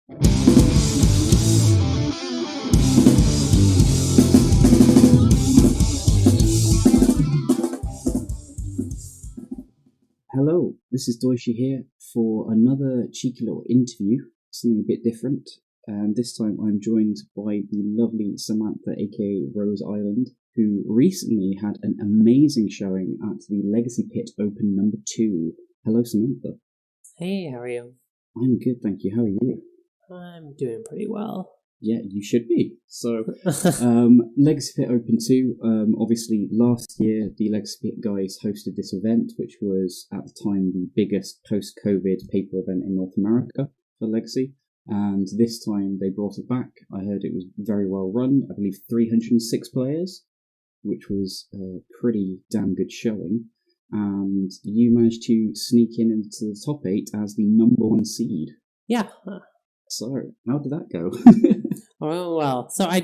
Hello, this is Doishy here for another cheeky little interview, something a bit different. This time I'm joined by the lovely Samantha, aka Rose Island, who recently had an amazing showing at the Legacy Pit Open number 2. Hello, Samantha. Hey, how are you? I'm good, thank you. How are you? I'm doing pretty well. Yeah, you should be. So, Legacy Pit Open 2, obviously last year the Legacy Pit guys hosted this event, which was at the time the biggest post-COVID paper event in North America for Legacy. And this time they brought it back. I heard it was very well run. I believe 306 players, which was a pretty damn good showing. And you managed to sneak in into the top 8 as the number 1 seed. Yeah. So, how did that go? Oh, well. So I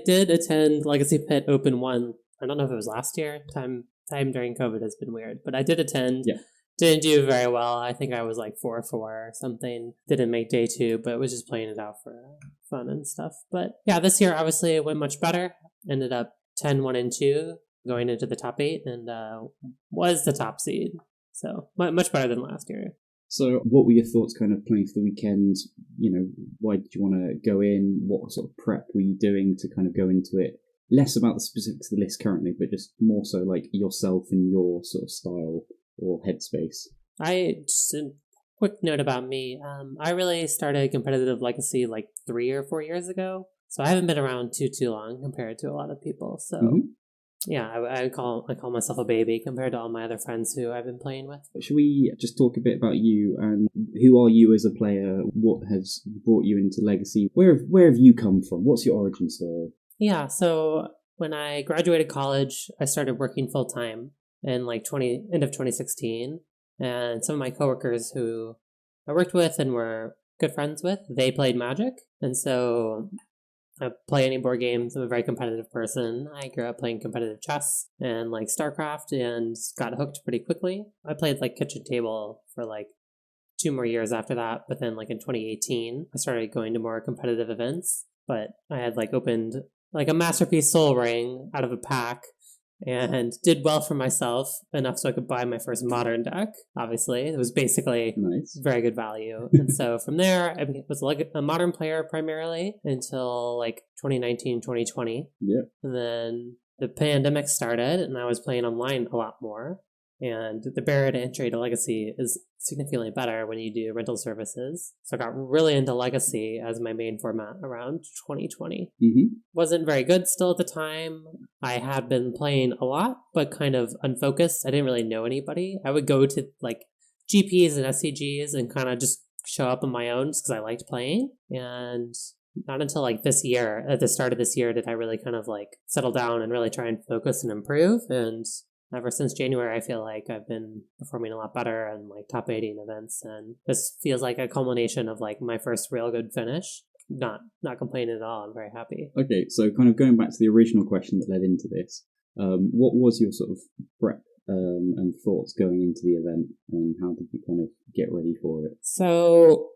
did attend Legacy Pit Open 1. I don't know if it was last year. Time during COVID has been weird. But I did attend. Yeah. Didn't do very well. I think I was like 4-4 or something. Didn't make day 2, but was just playing it out for fun and stuff. But yeah, this year obviously it went much better. Ended up 10-1-2 going into the top 8 and was the top seed. So much better than last year. So what were your thoughts kind of playing for the weekend? You know, why did you want to go in? What sort of prep were you doing to kind of go into it? Less about the specifics of the list currently, but just more so like yourself and your sort of style or headspace. Just a quick note about me. I really started competitive Legacy like 3 or 4 years ago. So I haven't been around too long compared to a lot of people. So yeah, I call myself a baby compared to all my other friends who I've been playing with. Should we just talk a bit about you and who are you as a player? What has brought you into Legacy? Where have you come from? What's your origin story? Yeah, so when I graduated college, I started working full time in like end of 2016, and some of my coworkers who I worked with and were good friends with, they played Magic, and so I play any board games. I'm a very competitive person. I grew up playing competitive chess and like StarCraft and got hooked pretty quickly. I played like Kitchen Table for like 2 more years after that. But then like in 2018, I started going to more competitive events. But I had like opened like a Masterpiece Soul Ring out of a pack and did well for myself enough so I could buy my first modern deck. Obviously, it was basically very good value. And so from there, I was like a modern player primarily until like 2019, 2020. Yeah. And then the pandemic started and I was playing online a lot more. And the barrier to entry to Legacy is significantly better when you do rental services. So I got really into Legacy as my main format around 2020. Wasn't very good still at the time. I had been playing a lot, but kind of unfocused. I didn't really know anybody. I would go to like GPs and SCGs and kind of just show up on my own just because I liked playing. And not until like this year, at the start of this year, did I really kind of like settle down and really try and focus and improve. And ever since January, I feel like I've been performing a lot better and like top 80 events, and this feels like a culmination of like my first real good finish. Not complaining at all. I'm very happy. Okay, so kind of going back to the original question that led into this, what was your sort of prep and thoughts going into the event, and how did you kind of get ready for it? So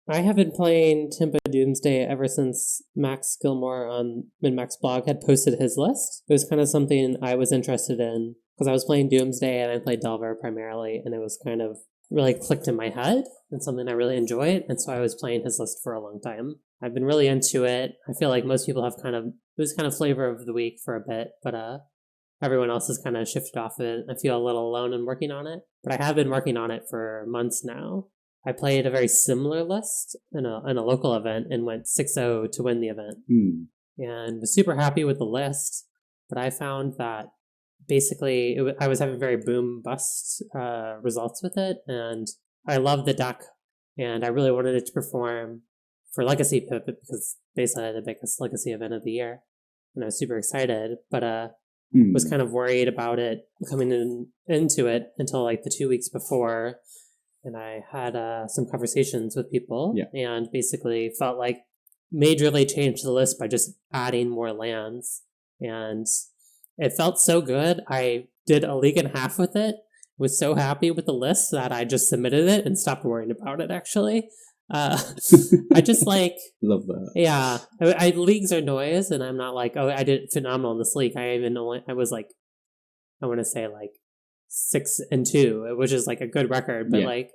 I have been playing Timpa Doomsday ever since Max Gilmore on MinMax blog had posted his list. It was kind of something I was interested in because I was playing Doomsday and I played Delver primarily, and it was kind of really clicked in my head and something I really enjoyed. And so I was playing his list for a long time. I've been really into it. I feel like most people have it was kind of flavor of the week for a bit, but everyone else has kind of shifted off of it. I feel a little alone in working on it, but I have been working on it for months now. I played a very similar list in a local event and went 6-0 to win the event. And was super happy with the list, but I found that basically I was having very boom bust results with it, and I loved the deck, and I really wanted it to perform for Legacy Pip because basically I had the biggest Legacy event of the year, and I was super excited, but was kind of worried about it coming into it until like the 2 weeks before. And I had some conversations with people and basically felt like majorly changed the list by just adding more lands. And it felt so good. I did a league and a half with it. Was so happy with the list that I just submitted it and stopped worrying about it, actually. I just like... Love that. Yeah. Leagues are noise, and I'm not like, oh, I did phenomenal in this league. I was like, I want to say like 6-2, which is like a good record, but like,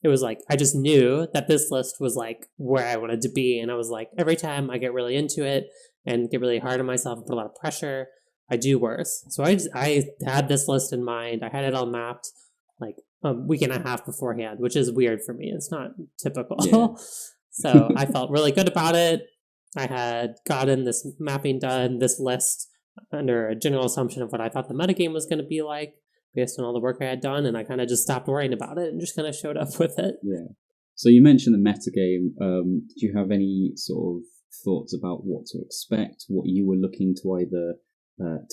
it was like, I just knew that this list was like where I wanted to be. And I was like, every time I get really into it and get really hard on myself and put a lot of pressure, I do worse. So I had this list in mind. I had it all mapped like a week and a half beforehand, which is weird for me. It's not typical. Yeah. So I felt really good about it. I had gotten this mapping done, this list under a general assumption of what I thought the metagame was going to be like, based on all the work I had done, and I kind of just stopped worrying about it and just kind of showed up with it. Yeah. So you mentioned the metagame. Did you have any sort of thoughts about what to expect, what you were looking to either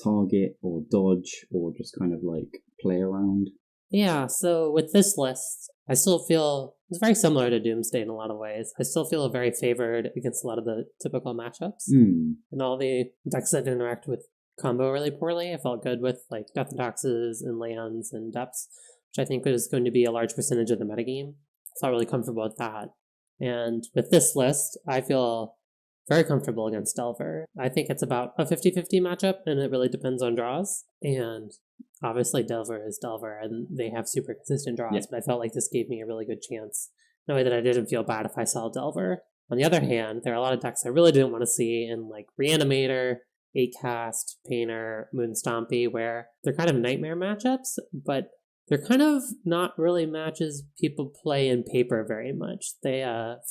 target or dodge or just kind of like play around? Yeah, so with this list, I still feel it's very similar to Doomsday in a lot of ways. I still feel very favored against a lot of the typical matchups. And all the decks that interact with combo really poorly. I felt good with like Death and Taxes and lands and depths, which I think is going to be a large percentage of the metagame. I felt really comfortable with that. And with this list, I feel very comfortable against Delver. I think it's about a 50-50 matchup, and it really depends on draws. And obviously Delver is Delver, and they have super consistent draws, but I felt like this gave me a really good chance in a way that I didn't feel bad if I saw Delver. On the other hand, there are a lot of decks I really didn't want to see in like Reanimator, 8-Cast, Painter, Moonstompy, where they're kind of nightmare matchups, but they're kind of not really matches people play in paper very much. They,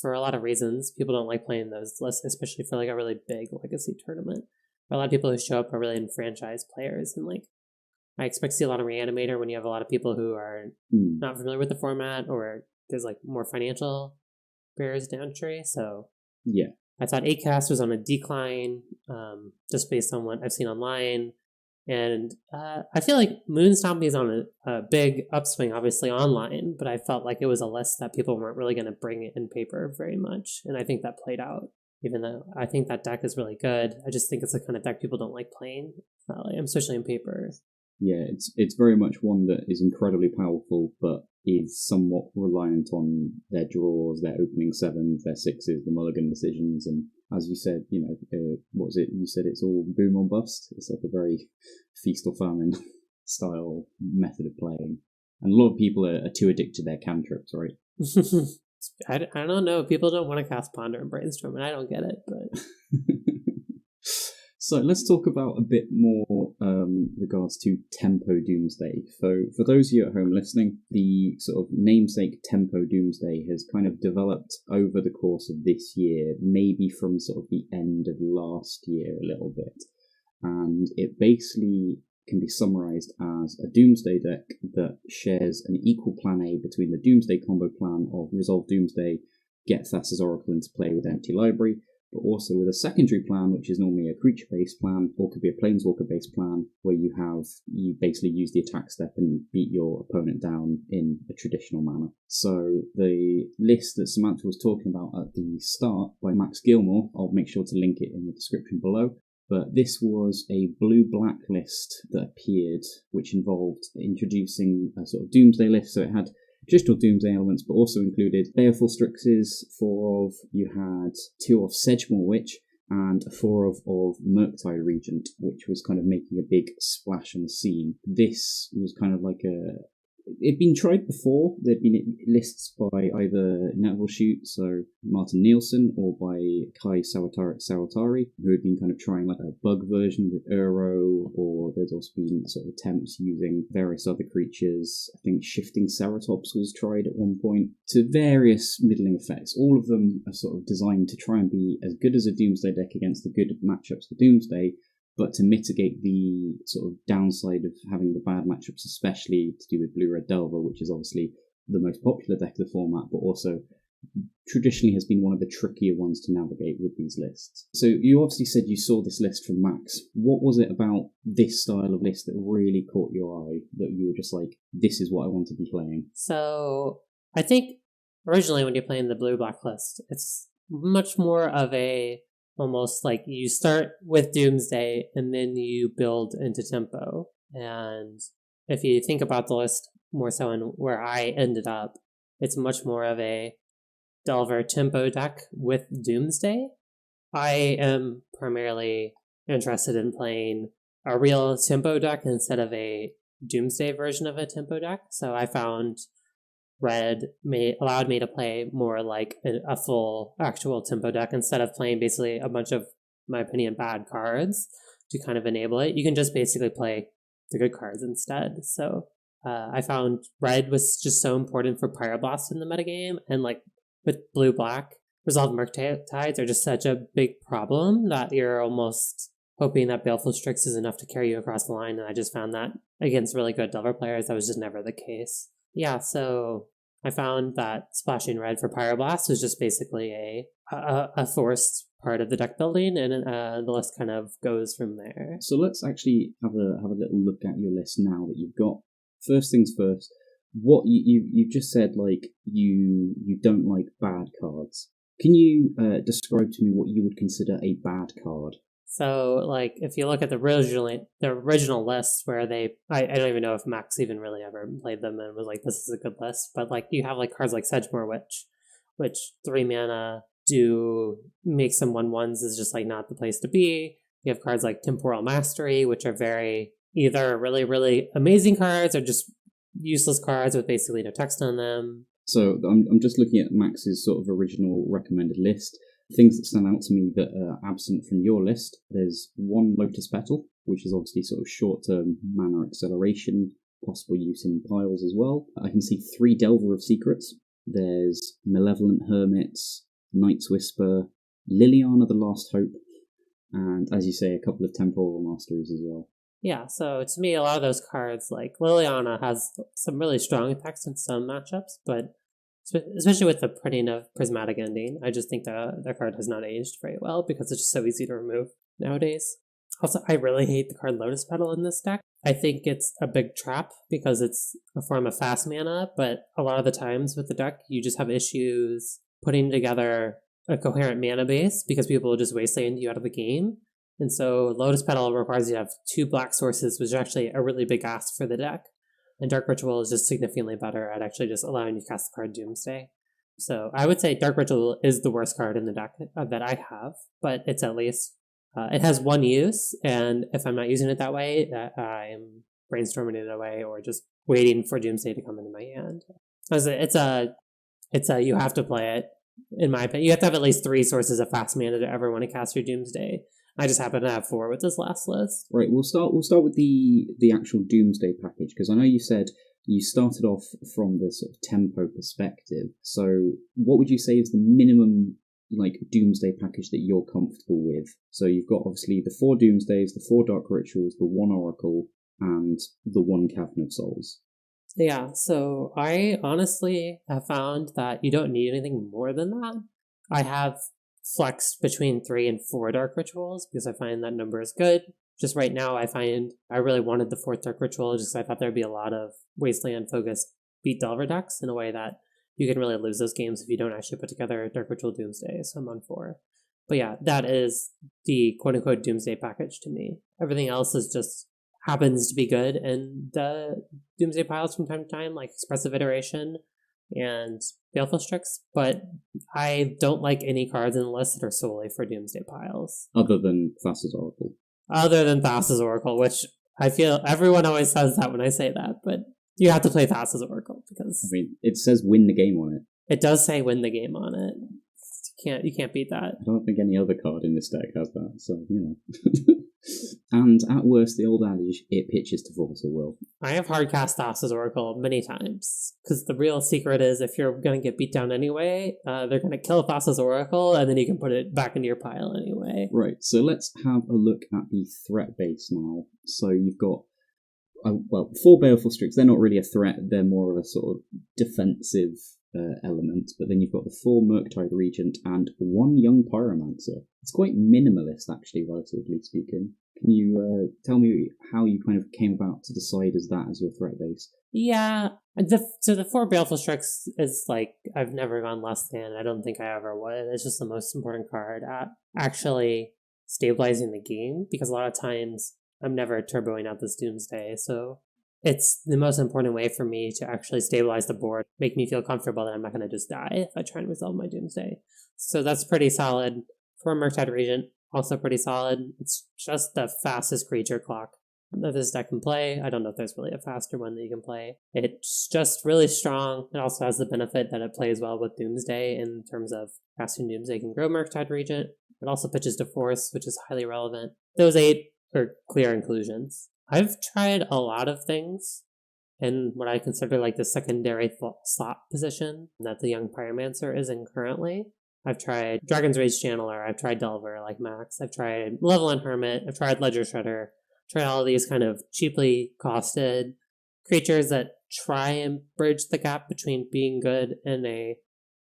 for a lot of reasons, people don't like playing those lists, especially for like a really big legacy tournament. A lot of people who show up are really enfranchised players, and like I expect to see a lot of Reanimator when you have a lot of people who are not familiar with the format, or there's like more financial barriers to entry. So yeah, I thought 8-Cast was on a decline, just based on what I've seen online. And I feel like Moonstompy is on a big upswing, obviously, online, but I felt like it was a list that people weren't really going to bring it in paper very much. And I think that played out, even though I think that deck is really good. I just think it's the kind of deck people don't like playing, especially in paper. Yeah, it's very much one that is incredibly powerful, but is somewhat reliant on their draws, their opening sevens, their sixes, the mulligan decisions, and as you said, you know, what was it? You said it's all boom or bust. It's like a very feast or famine style method of playing, and a lot of people are too addicted to their cantrips, right? I don't know. People don't want to cast Ponder and Brainstorm, and I don't get it, but. So let's talk about a bit more regards to Tempo Doomsday. So for those of you at home listening, the sort of namesake Tempo Doomsday has kind of developed over the course of this year, maybe from sort of the end of last year a little bit. And it basically can be summarized as a Doomsday deck that shares an equal plan A between the Doomsday combo plan of Resolve Doomsday, get Thassa's Oracle into play with Empty Library, but also with a secondary plan, which is normally a creature-based plan, or could be a planeswalker-based plan, where you basically use the attack step and beat your opponent down in a traditional manner. So the list that Samantha was talking about at the start by Max Gilmore, I'll make sure to link it in the description below, but this was a blue-black list that appeared, which involved introducing a sort of Doomsday list, so it had traditional Doomsday elements, but also included Baleful Strixes, 4 of, you had 2 of Sedgemoor Witch, and 4 of Murktide Regent, which was kind of making a big splash on the scene. This was kind of like it'd been tried before. There'd been lists by either Nettleshoot, so Martin Nielsen, or by Kai Sawatari, who had been kind of trying like a bug version with Uro, or there's also been sort of attempts using various other creatures. I think Shifting Ceratops was tried at one point, to various middling effects. All of them are sort of designed to try and be as good as a Doomsday deck against the good matchups for Doomsday, but to mitigate the sort of downside of having the bad matchups, especially to do with Blue-Red Delver, which is obviously the most popular deck of the format, but also traditionally has been one of the trickier ones to navigate with these lists. So you obviously said you saw this list from Max. What was it about this style of list that really caught your eye, that you were just like, this is what I want to be playing? So I think originally when you're playing the blue-black list, it's much more of a almost like you start with Doomsday and then you build into Tempo. And if you think about the list more so in where I ended up, it's much more of a Delver tempo deck with Doomsday. I am primarily interested in playing a real tempo deck instead of a Doomsday version of a tempo deck. So I found Red allowed me to play more like a full actual tempo deck instead of playing basically a bunch of, in my opinion, bad cards to kind of enable it. You can just basically play the good cards instead. So I found Red was just so important for Pyroblast in the metagame, and like with blue-black, Resolved Murktides are just such a big problem that you're almost hoping that Baleful Strix is enough to carry you across the line, and I just found that against really good Delver players, that was just never the case. Yeah, so I found that splashing Red for Pyroblast was just basically a forced part of the deck building, and the list kind of goes from there. So let's actually have a little look at your list now that you've got. First things first, what you just said, like you don't like bad cards. Can you describe to me what you would consider a bad card? So, like, if you look at the original list where I don't even know if Max even really ever played them and was like, this is a good list, but like you have like cards like Sedgemoor Witch, which 3 mana do make some 1/1s is just like not the place to be. You have cards like Temporal Mastery, which are very either really, really amazing cards or just useless cards with basically no text on them. So I'm just looking at Max's sort of original recommended list. Things that stand out to me that are absent from your list, there's 1 Lotus Petal, which is obviously sort of short-term mana acceleration, possible use in piles as well. I can see 3 Delver of Secrets. There's Malevolent Hermits, Night's Whisper, Liliana the Last Hope, and as you say, a couple of Temporal Masteries as well. Yeah, so to me, a lot of those cards, like Liliana, has some really strong effects in some matchups, but especially with the printing of Prismatic Ending, I just think that card has not aged very well because it's just so easy to remove nowadays. Also, I really hate the card Lotus Petal in this deck. I think it's a big trap because it's a form of fast mana, but a lot of the times with the deck, you just have issues putting together a coherent mana base because people will just wasteland you out of the game. And so Lotus Petal requires you to have 2 black sources, which is actually a really big ask for the deck. And Dark Ritual is just significantly better at actually just allowing you to cast the card Doomsday. So I would say Dark Ritual is the worst card in the deck that I have, but it's at least, it has 1 use, and if I'm not using it that way, I'm brainstorming it away or just waiting for Doomsday to come into my hand. It's a you have to play it, in my opinion. You have to have at least 3 sources of fast mana to ever want to cast your Doomsday. I just happen to have 4 with this last list. Right, we'll start with the actual Doomsday package, because I know you said you started off from the sort of tempo perspective. So what would you say is the minimum like Doomsday package that you're comfortable with? So you've got obviously the 4 Doomsdays, the 4 Dark Rituals, the 1 Oracle, and the 1 Cavern of Souls. Yeah, so I honestly have found that you don't need anything more than that. I have flexed between 3 and 4 Dark Rituals because I find that number is good. Just right now, I find I really wanted the 4th Dark Ritual just because I thought there'd be a lot of Wasteland-focused beat Delver decks in a way that you can really lose those games if you don't actually put together Dark Ritual Doomsday, so I'm on 4. But yeah, that is the quote-unquote Doomsday package to me. Everything else is just happens to be good, and the Doomsday piles from time to time, like Expressive Iteration and Baleful Strix, but I don't like any cards in the list that are solely for Doomsday piles. Other than Thassa's Oracle. Other than Thassa's Oracle, which I feel everyone always says that when I say that, but you have to play Thassa's Oracle because... I mean, it says win the game on it. It does say win the game on it. You can't beat that. I don't think any other card in this deck has that, so, you know. And at worst, the old adage, it pitches to force a will. I have hard cast Thassa's Oracle many times, because the real secret is if you're going to get beat down anyway, they're going to kill Thassa's Oracle, and then you can put it back into your pile anyway. Right, so let's have a look at the threat base now. So you've got, 4 Baleful Strix, they're not really a threat, they're more of a sort of defensive element, but then you've got the 4 Murktide Regent and 1 Young Pyromancer. It's quite minimalist, actually, relatively speaking. Can you tell me how you kind of came about to decide as that as your threat base? Yeah, so the 4 Baleful Strix is like, I've never gone less than, I don't think I ever would. It's just the most important card at actually stabilizing the game, because a lot of times I'm never turboing out this Doomsday, so it's the most important way for me to actually stabilize the board, make me feel comfortable that I'm not going to just die if I try and resolve my Doomsday. So that's pretty solid. For a Murktide Regent, also pretty solid. It's just the fastest creature clock that this deck can play. I don't know if there's really a faster one that you can play. It's just really strong. It also has the benefit that it plays well with Doomsday in terms of casting Doomsday can grow Murktide Regent. It also pitches to Force, which is highly relevant. Those 8 are clear inclusions. I've tried a lot of things in what I consider like the secondary slot position that the Young Pyromancer is in currently. I've tried Dragon's Rage Channeler, I've tried Delver like Max, I've tried Malevolent Hermit, I've tried Ledger Shredder, tried all of these kind of cheaply costed creatures that try and bridge the gap between being good in a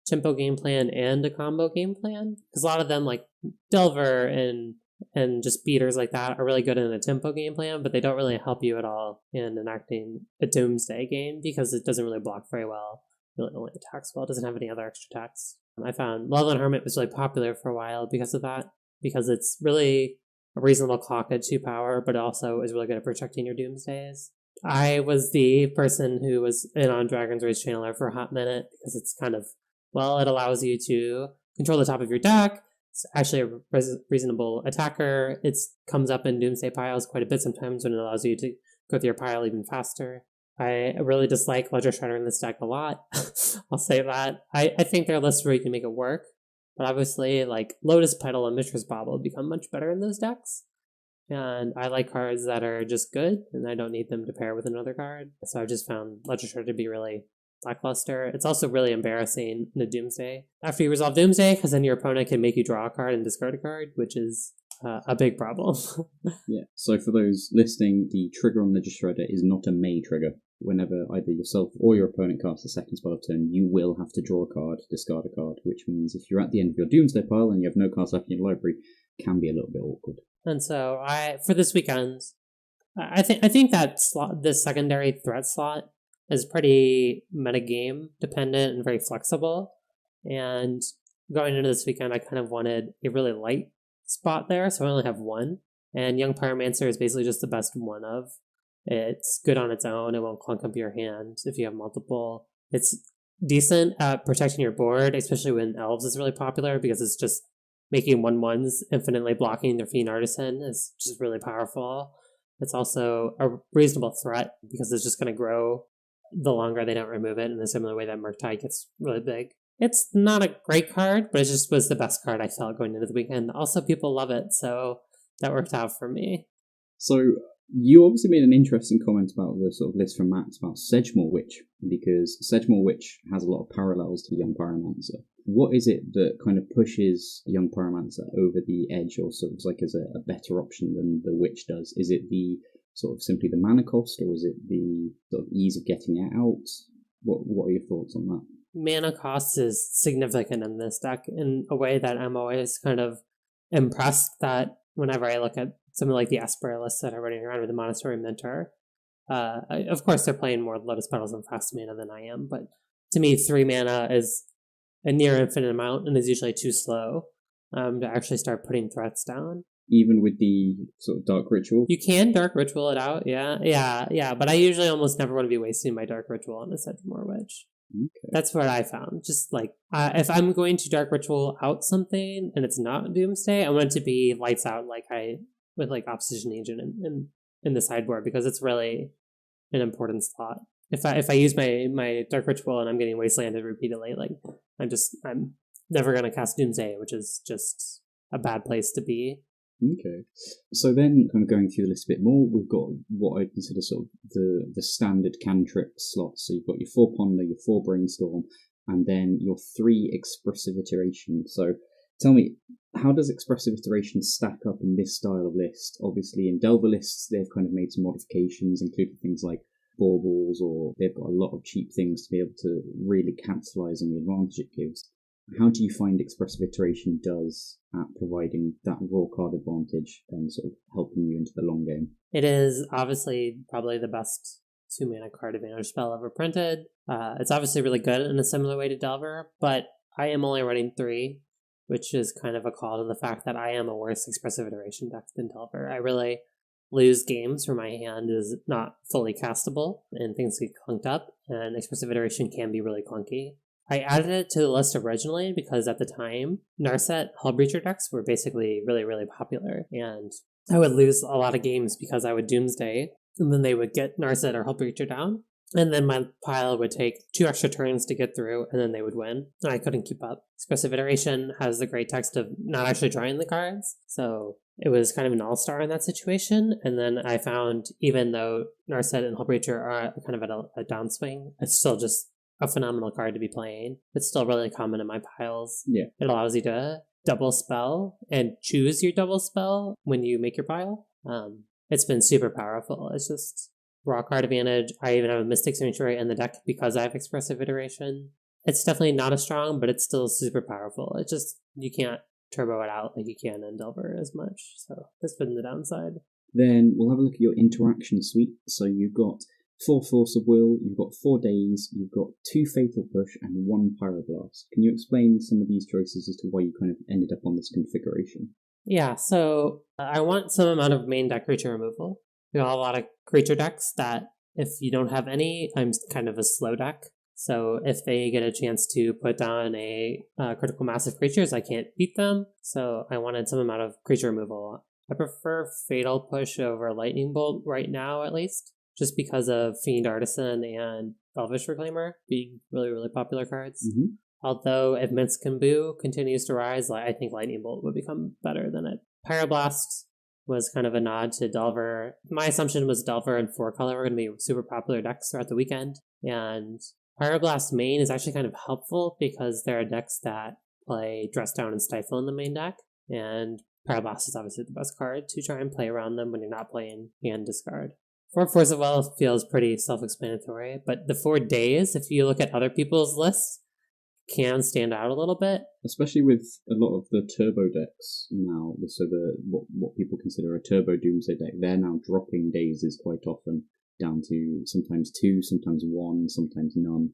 tempo game plan and a combo game plan. Because a lot of them, like Delver and just beaters like that, are really good in a tempo game plan, but they don't really help you at all in enacting a Doomsday game because it doesn't really block very well. It really only attacks well. It doesn't have any other extra attacks. I found Malevolent Hermit was really popular for a while because of that, because it's really a reasonable clock at 2 power, but also is really good at protecting your Doomsdays. I was the person who was in on Dragon's Rage Channeler for a hot minute because it's kind of, well, it allows you to control the top of your deck. It's actually a reasonable attacker. It comes up in Doomsday piles quite a bit sometimes when it allows you to go through your pile even faster. I really dislike Ledger Shredder in this deck a lot. I'll say that. I think there are lists where you can make it work, but obviously, like, Lotus Petal and Mishra's Bauble become much better in those decks. And I like cards that are just good, and I don't need them to pair with another card. So I've just found Ledger Shredder to be really lackluster. It's also really embarrassing in a Doomsday after you resolve Doomsday, because then your opponent can make you draw a card and discard a card, which is a big problem. Yeah, so for those listening, the trigger on Ledger Shredder is not a May trigger. Whenever either yourself or your opponent casts a second spell of turn, you will have to draw a card, discard a card, which means if you're at the end of your Doomsday pile and you have no cards left in your library, it can be a little bit awkward. And so for this weekend, I think that slot, this secondary threat slot, is pretty metagame dependent and very flexible. And going into this weekend, I kind of wanted a really light spot there, so I only have one. And Young Pyromancer is basically just the best one of. It's good on its own. It won't clunk up your hand if you have multiple. It's decent at protecting your board, especially when Elves is really popular, because it's just making 1/1s infinitely blocking their Fiend Artisan is just really powerful. It's also a reasonable threat because it's just going to grow the longer they don't remove it, in a similar way that Murktide gets really big. It's not a great card, but it just was the best card I felt going into the weekend. Also, people love it, so that worked out for me. So you obviously made an interesting comment about the sort of list from Max about Sedgemoor Witch, because Sedgemoor Witch has a lot of parallels to Young Pyromancer. What is it that kind of pushes Young Pyromancer over the edge, or sort of like as a better option than the Witch does? Is it the sort of simply the mana cost, or is it the sort of ease of getting it out? What are your thoughts on that? Mana cost is significant in this deck in a way that I'm always kind of impressed that whenever I look at something like the Aspera lists that are running around with the Monastery Mentor. Of course, they're playing more Lotus Petals and Fast Mana than I am, but to me, 3 mana is a near infinite amount and is usually too slow to actually start putting threats down. Even with the sort of Dark Ritual? You can Dark Ritual it out, yeah, but I usually almost never want to be wasting my Dark Ritual on a Sedgemoor Witch. Okay. That's what I found. Just like, if I'm going to Dark Ritual out something and it's not Doomsday, I want it to be lights out with like Opposition Agent in the sideboard, because it's really an important slot. If I use my Dark Ritual and I'm getting Wastelanded repeatedly, like I'm never gonna cast Doomsday, which is just a bad place to be. Okay. So then, kind of going through the list a bit more, we've got what I consider sort of the standard cantrip slots. So you've got your 4 Ponder, your 4 Brainstorm, and then your 3 Expressive Iteration. So tell me, how does Expressive Iteration stack up in this style of list? Obviously, in Delver lists, they've kind of made some modifications, including things like baubles, or they've got a lot of cheap things to be able to really capitalize on the advantage it gives. How do you find Expressive Iteration does at providing that raw card advantage and sort of helping you into the long game? It is obviously probably the best 2 mana card advantage spell ever printed. It's obviously really good in a similar way to Delver, but I am only running 3, which is kind of a call to the fact that I am a worse Expressive Iteration deck than Delver. lose games where my hand is not fully castable and things get clunked up, and Expressive Iteration can be really clunky. I added it to the list originally because at the time, Narset Hullbreacher decks were basically really, really popular, and I would lose a lot of games because I would Doomsday, and then they would get Narset or Hullbreacher down, and then my pile would take 2 extra turns to get through, and then they would win, and I couldn't keep up. Expressive Iteration has the great text of not actually drawing the cards, so it was kind of an all-star in that situation, and then I found even though Narset and Hullbreacher are kind of at a downswing, it's still just a phenomenal card to be playing. It's still really common in my piles. Yeah. It allows you to double spell and choose your double spell when you make your pile. It's been super powerful. It's just raw card advantage. I even have a Mystic Sanctuary in the deck because I have Expressive Iteration. It's definitely not as strong, but it's still super powerful. It's just, you can't turbo it out like you can in Delver as much. So that's been the downside. Then we'll have a look at your interaction suite. So you've got 4 Force of Will, you've got 4 Days, you've got 2 Fatal Push, and 1 Pyroblast. Can you explain some of these choices as to why you kind of ended up on this configuration? Yeah, so I want some amount of main deck creature removal. We have a lot of creature decks that if you don't have any, I'm kind of a slow deck. So if they get a chance to put down a critical mass of creatures, I can't beat them. So I wanted some amount of creature removal. I prefer Fatal Push over Lightning Bolt right now, at least, just because of Fiend Artisan and Elvish Reclaimer being really, really popular cards. Mm-hmm. Although if Minsk and Boo continues to rise, I think Lightning Bolt would become better than it. Pyroblast was kind of a nod to Delver. My assumption was Delver and 4-color were going to be super popular decks throughout the weekend. And Pyroblast main is actually kind of helpful because there are decks that play Dress Down and Stifle in the main deck. And Pyroblast is obviously the best card to try and play around them when you're not playing hand discard. 4 Force of Will feels pretty self-explanatory, but the 4 Days, if you look at other people's lists, can stand out a little bit. Especially with a lot of the turbo decks now, so what people consider a turbo Doomsday deck, they're now dropping Dazes quite often down to sometimes 2, sometimes 1, sometimes none.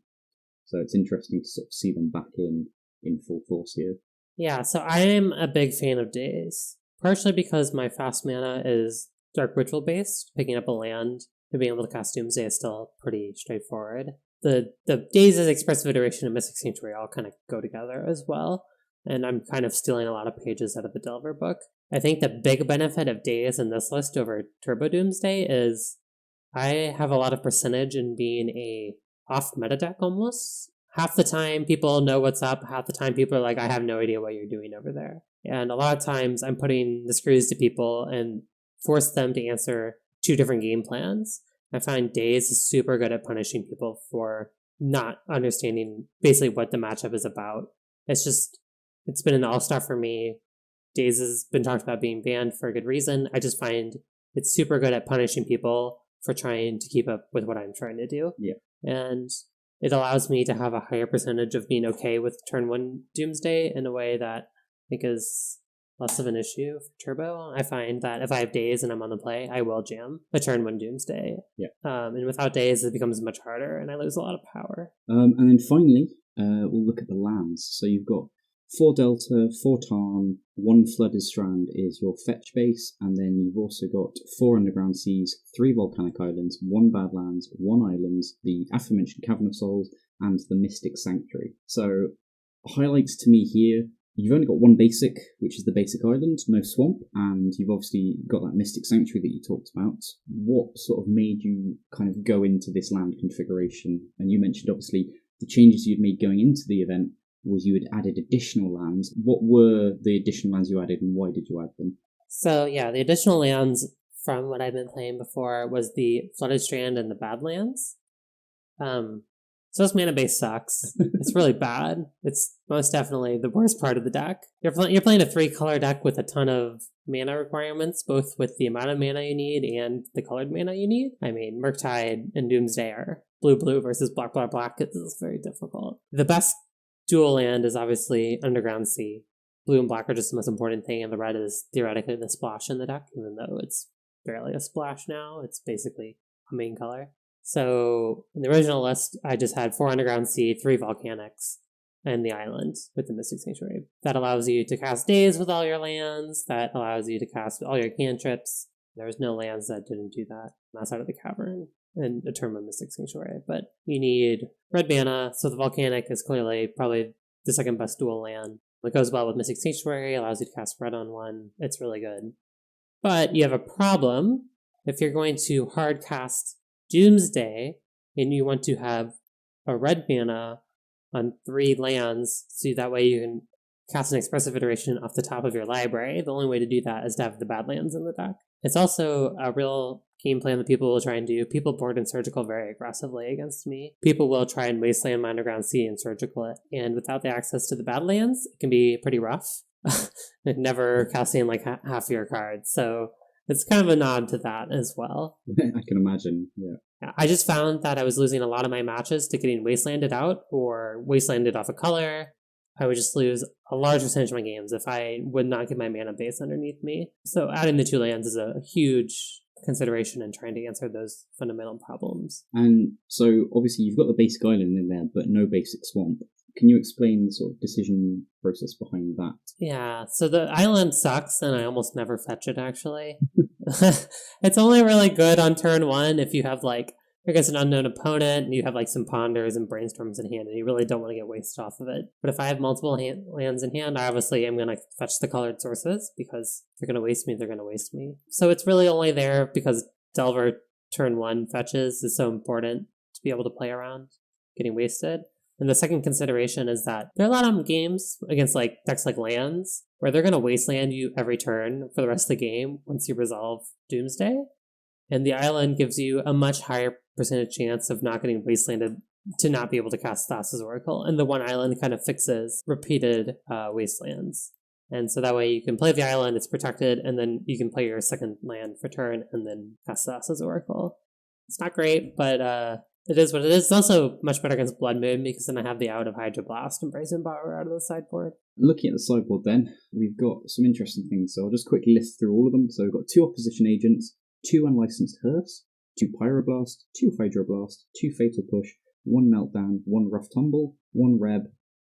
So it's interesting to sort of see them back in full force here. Yeah, so I am a big fan of Daze, partially because my fast mana is Dark Ritual based. Picking up a land and being able to cast Doomsday is still pretty straightforward. The Daze's Expressive Iteration and Mystic Sanctuary all kind of go together as well, and I'm kind of stealing a lot of pages out of the Delver book. I think the big benefit of Daze in this list over Turbo Doomsday is I have a lot of percentage in being a off-meta deck almost. Half the time people know what's up, half the time people are like, I have no idea what you're doing over there. And a lot of times I'm putting the screws to people and force them to answer 2 different game plans. I find Daze is super good at punishing people for not understanding basically what the matchup is about. It's been an all-star for me. Daze has been talked about being banned for a good reason. I just find it's super good at punishing people for trying to keep up with what I'm trying to do. Yeah. And it allows me to have a higher percentage of being okay with turn 1 Doomsday in a way that I think is less of an issue for Turbo. I find that if I have Daze and I'm on the play, I will jam a turn 1 Doomsday. Yeah. And without Daze, it becomes much harder, and I lose a lot of power. And then finally, we'll look at the lands. So you've got 4 Delta, 4 Tarn, 1 Flooded Strand is your fetch base, and then you've also got 4 Underground Seas, 3 Volcanic Islands, 1 Badlands, 1 Islands, the aforementioned Cavern of Souls, and the Mystic Sanctuary. So, highlights to me here, you've only got 1 basic, which is the basic island, no swamp, and you've obviously got that Mystic Sanctuary that you talked about. What sort of made you kind of go into this land configuration? And you mentioned obviously the changes you'd made going into the event was you had added additional lands. What were the additional lands you added and why did you add them? So yeah, the additional lands from what I've been playing before was the Flooded Strand and the Badlands. So this mana base sucks. It's really bad. It's most definitely the worst part of the deck. You're playing a 3-color deck with a ton of mana requirements, both with the amount of mana you need and the colored mana you need. I mean, Murktide and Doomsday are blue versus black. It's very difficult. The best dual land is obviously Underground Sea. Blue and black are just the most important thing, and the red is theoretically the splash in the deck, even though it's barely a splash now. It's basically a main color. So in the original list, I just had 4 Underground Sea, 3 Volcanics, and the island with the Mystic Sanctuary. That allows you to cast Daze with all your lands. That allows you to cast all your cantrips. There was no lands that didn't do that outside of the Cavern and Eternal Mystic Sanctuary. But you need red mana, so the Volcanic is clearly probably the second best dual land. It goes well with Mystic Sanctuary, allows you to cast red on one. It's really good. But you have a problem if you're going to hard cast Doomsday and you want to have a red mana on 3 lands, so that way you can cast an expressive iteration off the top of your library. The only way to do that is to have the bad lands in the deck. It's also a real game plan that people will try and do. People board in Surgical very aggressively against me. People will try and Wasteland, Underground Sea, and Surgical it. And without the access to the bad lands, it can be pretty rough. Never casting like half your cards. So it's kind of a nod to that as well. I can imagine, yeah. I just found that I was losing a lot of my matches to getting Wastelanded out or Wastelanded off a color. I would just lose a large percentage of my games if I would not get my mana base underneath me. So adding the 2 lands is a huge consideration in trying to answer those fundamental problems. And so obviously you've got the basic island in there, but no basic swamp. Can you explain the sort of decision process behind that? Yeah, so the island sucks, and I almost never fetch it, actually. It's only really good on turn 1 if you have, like, against an unknown opponent, and you have, like, some Ponders and Brainstorms in hand, and you really don't want to get wasted off of it. But if I have multiple lands in hand, I obviously am going to fetch the colored sources, because if they're going to waste me, they're going to waste me. So it's really only there because Delver turn 1 fetches is so important to be able to play around getting wasted. And the second consideration is that there are a lot of games against like decks like lands where they're going to wasteland you every turn for the rest of the game once you resolve Doomsday. And the island gives you a much higher percentage chance of not getting wastelanded to not be able to cast Thassa's Oracle. And the one island kind of fixes repeated wastelands. And so that way you can play the island, it's protected, and then you can play your second land for turn and then cast Thassa's Oracle. It's not great, but it is what it is. It's also much better against Blood Moon because then I have the out of Hydroblast and Brazen Borrower out of the sideboard. Looking at the sideboard then, we've got some interesting things. So I'll just quickly list through all of them. So we've got 2 Opposition Agents, 2 Unlicensed Hearse, 2 Pyroblast, 2 Hydroblast, 2 Fatal Push, 1 Meltdown, 1 Rough Tumble, 1 Reb,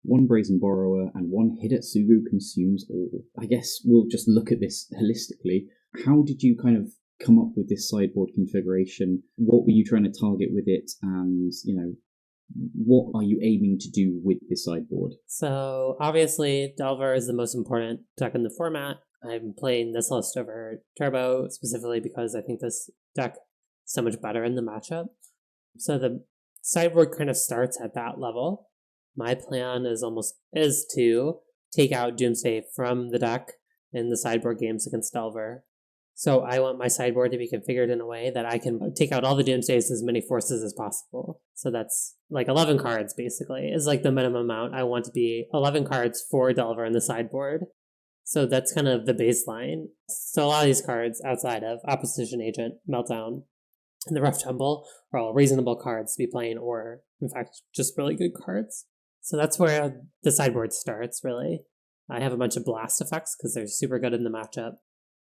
1 Brazen Borrower, and 1 Hidetsugu Consumes All. I guess we'll just look at this holistically. How did you kind of come up with this sideboard configuration? What were you trying to target with it? And, you know, what are you aiming to do with this sideboard? So, obviously, Delver is the most important deck in the format. I'm playing this list over Turbo specifically because I think this deck is so much better in the matchup. So the sideboard kind of starts at that level. My plan is to take out Doomsday from the deck in the sideboard games against Delver. So I want my sideboard to be configured in a way that I can take out all the Doomsdays as many forces as possible. So that's like 11 cards, basically, is like the minimum amount. I want to be 11 cards for Delver in the sideboard. So that's kind of the baseline. So a lot of these cards outside of Opposition Agent, Meltdown, and the Rough Tumble are all reasonable cards to be playing, or in fact, just really good cards. So that's where the sideboard starts, really. I have a bunch of blast effects because they're super good in the matchup.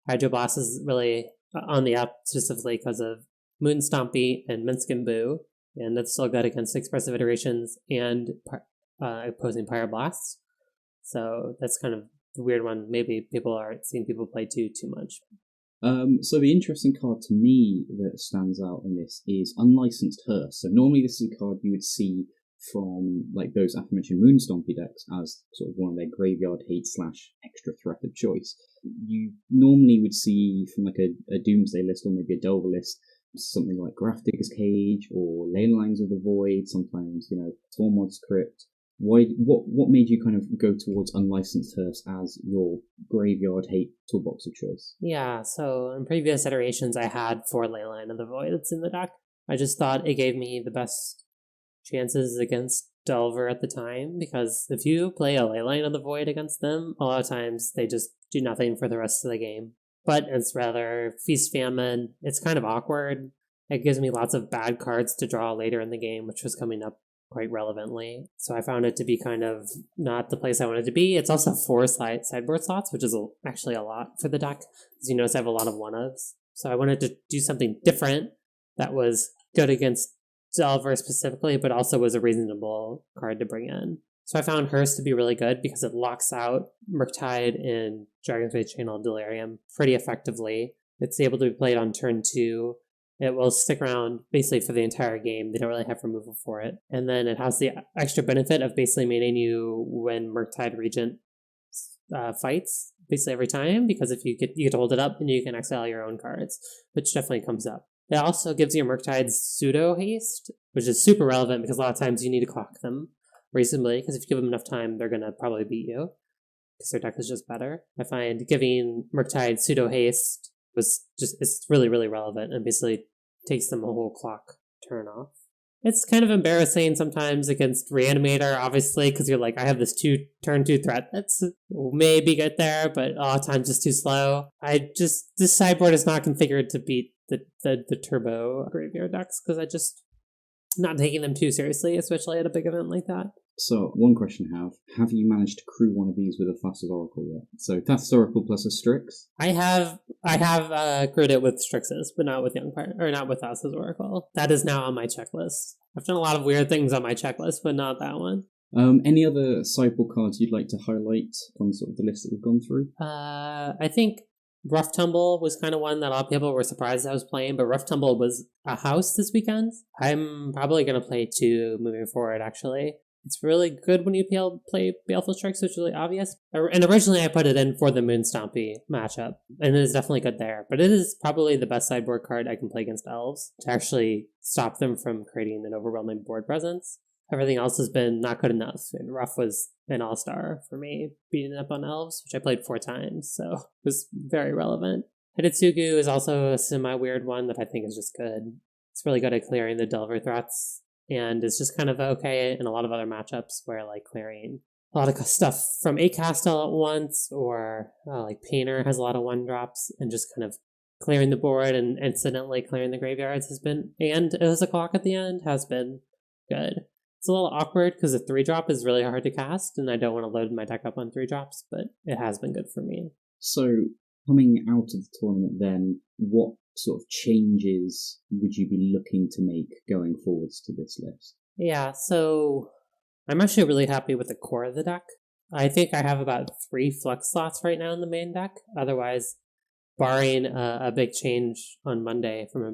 Hydroblast is really on the up specifically because of Moon Stompy and Minskin Boo, and that's still good against expressive iterations and opposing Pyroblasts. So that's kind of the weird one. Maybe people aren't seeing people play too much. So the interesting card to me that stands out in this is Unlicensed Hearse. So normally this is a card you would see from like those aforementioned Moon Stompy decks as sort of one of their graveyard hate / extra threat of choice. You normally would see from like a Doomsday list or maybe a Delver list something like Grafdigger's Cage or Ley Lines of the Void, sometimes, you know, Tormod's Crypt. What made you kind of go towards Unlicensed Hearse as your graveyard hate toolbox of choice? Yeah, so in previous iterations I had 4 Leyline of the Void that's in the deck. I just thought it gave me the best chances against Delver at the time, because if you play a Leyline of the Void against them, a lot of times they just do nothing for the rest of the game. But it's rather feast famine. It's kind of awkward. It gives me lots of bad cards to draw later in the game, which was coming up quite relevantly. So I found it to be kind of not the place I wanted to be. It's also 4 sideboard slots, which is actually a lot for the deck. As you notice, I have a lot of 1-ofs. So I wanted to do something different that was good against Delver specifically, but also was a reasonable card to bring in. So I found Hearse to be really good because it locks out Murktide and Dragon's Rage Channel Delirium pretty effectively. It's able to be played on turn 2. It will stick around basically for the entire game. They don't really have removal for it. And then it has the extra benefit of basically making you win Murktide Regent fights basically every time, because if you get to hold it up and you can exile your own cards, which definitely comes up. It also gives your Murktide pseudo haste, which is super relevant because a lot of times you need to clock them reasonably, because if you give them enough time, they're going to probably beat you because their deck is just better. I find giving Murktide pseudo haste it's really, really relevant and basically takes them a whole clock turn off. It's kind of embarrassing sometimes against Reanimator, obviously, because you're like, I have this turn 2 threat that's maybe get there, but a lot of times it's too slow. This sideboard is not configured to beat the turbo graveyard decks, because I just not taking them too seriously, especially at a big event like that. So, one question I have you managed to crew one of these with a Thassa's Oracle yet? So, Thassa's Oracle plus a Strix? I have crewed it with Strixes, but not with not with Thassa's Oracle. That is now on my checklist. I've done a lot of weird things on my checklist, but not that one. Any other sideboard cards you'd like to highlight on sort of the list that we've gone through? I think Rough Tumble was kind of one that a lot of people were surprised I was playing, but Rough Tumble was a house this weekend. I'm probably going to play 2 moving forward, actually. It's really good when you play Baleful Strikes, which is really obvious. And originally I put it in for the Moonstompy matchup, and it is definitely good there. But it is probably the best sideboard card I can play against Elves to actually stop them from creating an overwhelming board presence. Everything else has been not good enough, and Rough was an all-star for me, beating up on Elves, which I played 4 times, so it was very relevant. Hidetsugu is also a semi-weird one that I think is just good. It's really good at clearing the Delver threats, and it's just kind of okay in a lot of other matchups where, like, clearing a lot of stuff from 8 Castle at once, or like Painter has a lot of 1-drops, and just kind of clearing the board and incidentally clearing the graveyards has been, and it has a clock at the end, has been good. It's a little awkward because the 3-drop is really hard to cast, and I don't want to load my deck up on 3-drops, but it has been good for me. So, coming out of the tournament then, what sort of changes would you be looking to make going forwards to this list? Yeah, so I'm actually really happy with the core of the deck. I think I have about 3 flex slots right now in the main deck. Otherwise, barring a big change on Monday from a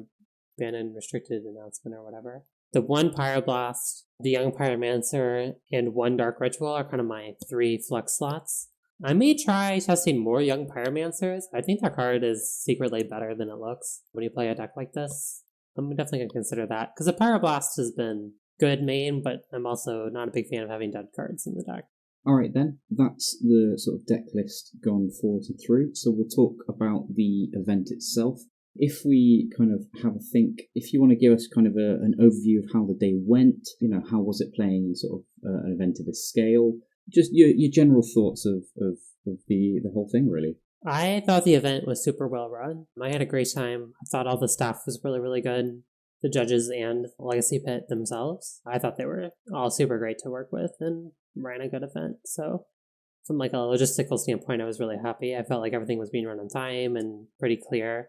ban and restricted announcement or whatever, the 1 Pyroblast, the Young Pyromancer, and 1 Dark Ritual are kind of my 3 flex slots. I may try testing more Young Pyromancers. I think that card is secretly better than it looks when you play a deck like this. I'm definitely going to consider that, because the Pyroblast has been good main, but I'm also not a big fan of having dead cards in the deck. Alright then, that's the sort of deck list gone forward and through, so we'll talk about the event itself. If we kind of have a think, if you want to give us kind of an overview of how the day went, how was it playing sort of an event of this scale? Just your general thoughts of the whole thing, really. I thought the event was super well run. I had a great time. I thought all the staff was really, really good. The judges and Legacy Pit themselves, I thought they were all super great to work with and ran a good event. So from like a logistical standpoint, I was really happy. I felt like everything was being run on time and pretty clear.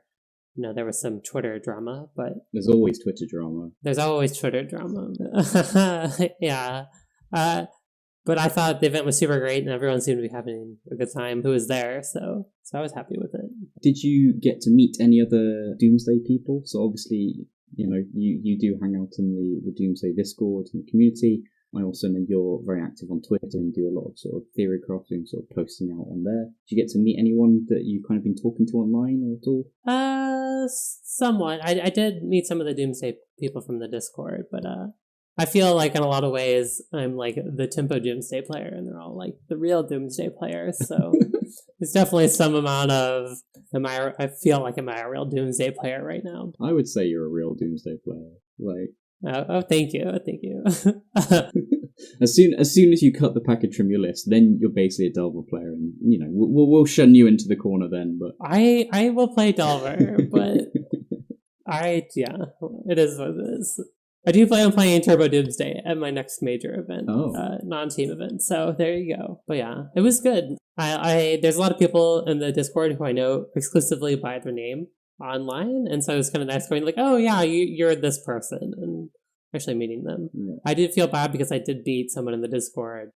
There was some Twitter drama, but... There's always Twitter drama. There's always Twitter drama. Yeah. But I thought the event was super great, and everyone seemed to be having a good time who was there, so I was happy with it. Did you get to meet any other Doomsday people? So obviously, you do hang out in the Doomsday Discord and the community. I also know you're very active on Twitter and do a lot of sort of theory crafting, sort of posting out on there. Did you get to meet anyone that you've kind of been talking to online at all? Somewhat. I did meet some of the Doomsday people from the Discord, but I feel like in a lot of ways I'm like the Tempo Doomsday player, and they're all like the real Doomsday players. So there's definitely some amount of I feel like am I a real Doomsday player right now? I would say you're a real Doomsday player. Like, thank you. As soon as you cut the package from your list, then you're basically a Delver player, and we'll shun you into the corner then. But I will play Delver, but it is what it is. I do plan on playing Turbo Doomsday at my next major event, non-team event. So there you go. But yeah, it was good. There's a lot of people in the Discord who I know exclusively by their name online, and so it was kind of nice going like, oh yeah, you're this person, and actually meeting them. Yeah. I did feel bad because I did beat someone in the Discord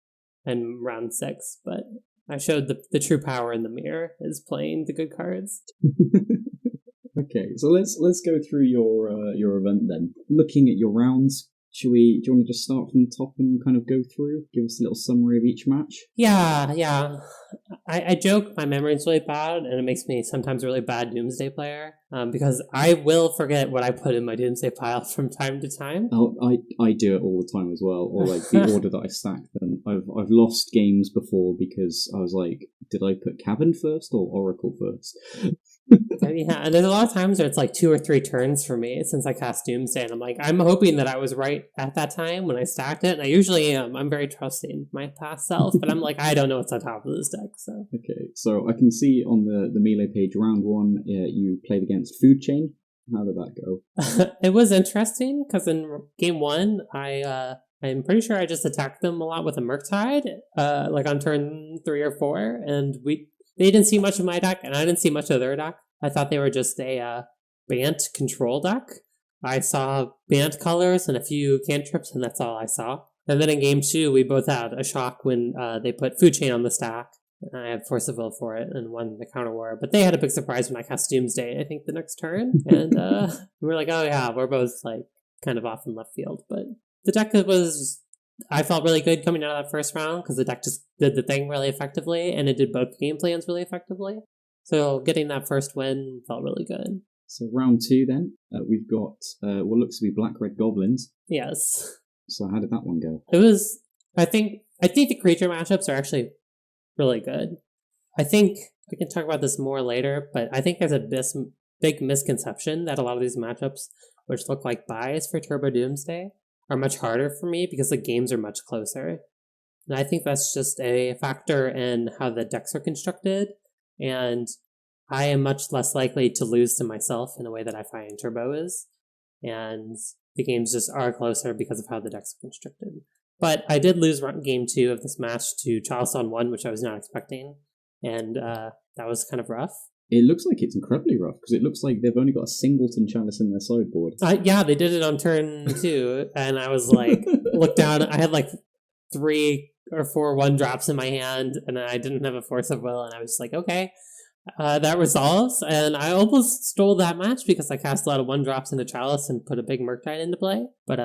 in round 6, but I showed the true power in the mirror is playing the good cards. Okay, so let's go through your event then. Looking at your rounds, do you want to just start from the top and kind of go through? Give us a little summary of each match? Yeah. I joke my memory's really bad, and it makes me sometimes a really bad Doomsday player, because I will forget what I put in my Doomsday pile from time to time. Oh, I do it all the time as well, or like the order that I stack them. I've lost games before because I was like, did I put Cavern first or Oracle first? Yeah, and there's a lot of times where it's like 2 or 3 turns for me since I cast Doomsday, and I'm like, I'm hoping that I was right at that time when I stacked it, and I usually am. I'm very trusting my past self, but I'm like, I don't know what's on top of this deck, so. Okay, so I can see on the Melee page, round 1, you played against Food Chain. How did that go? It was interesting, because in game 1, I'm pretty sure I just attacked them a lot with a Murktide, like on turn 3 or 4, and they didn't see much of my deck, and I didn't see much of their deck. I thought they were just a Bant control deck. I saw Bant colors and a few Cantrips, and that's all I saw. And then in game 2, we both had a shock when they put Food Chain on the stack. And I had Force of Will for it and won the counter war. But they had a big surprise when I cast Doomsday, I think, the next turn. And we were like, oh yeah, we're both like kind of off in left field. But the deck I felt really good coming out of that first round because the deck just did the thing really effectively, and it did both game plans really effectively. So getting that first win felt really good. So round 2 then, we've got what looks to be Black-Red Goblins. Yes. So how did that one go? It was, I think the creature matchups are actually really good. I think we can talk about this more later, but I think there's a big misconception that a lot of these matchups, which look like buys for Turbo Doomsday, are much harder for me because the games are much closer. And I think that's just a factor in how the decks are constructed, and I am much less likely to lose to myself in a way that I find Turbo is, and the games just are closer because of how the decks are constructed. But I did lose game 2 of this match to Charleston 1, which I was not expecting, and that was kind of rough. It looks like it's incredibly rough, because it looks like they've only got a singleton chalice in their sideboard. Yeah, they did it on turn 2, and I was like, looked down, I had like 3 or 4 1-drops in my hand, and I didn't have a Force of Will, and I was just like, okay, that resolves, and I almost stole that match because I cast a lot of 1-drops into Chalice and put a big Murktide into play, but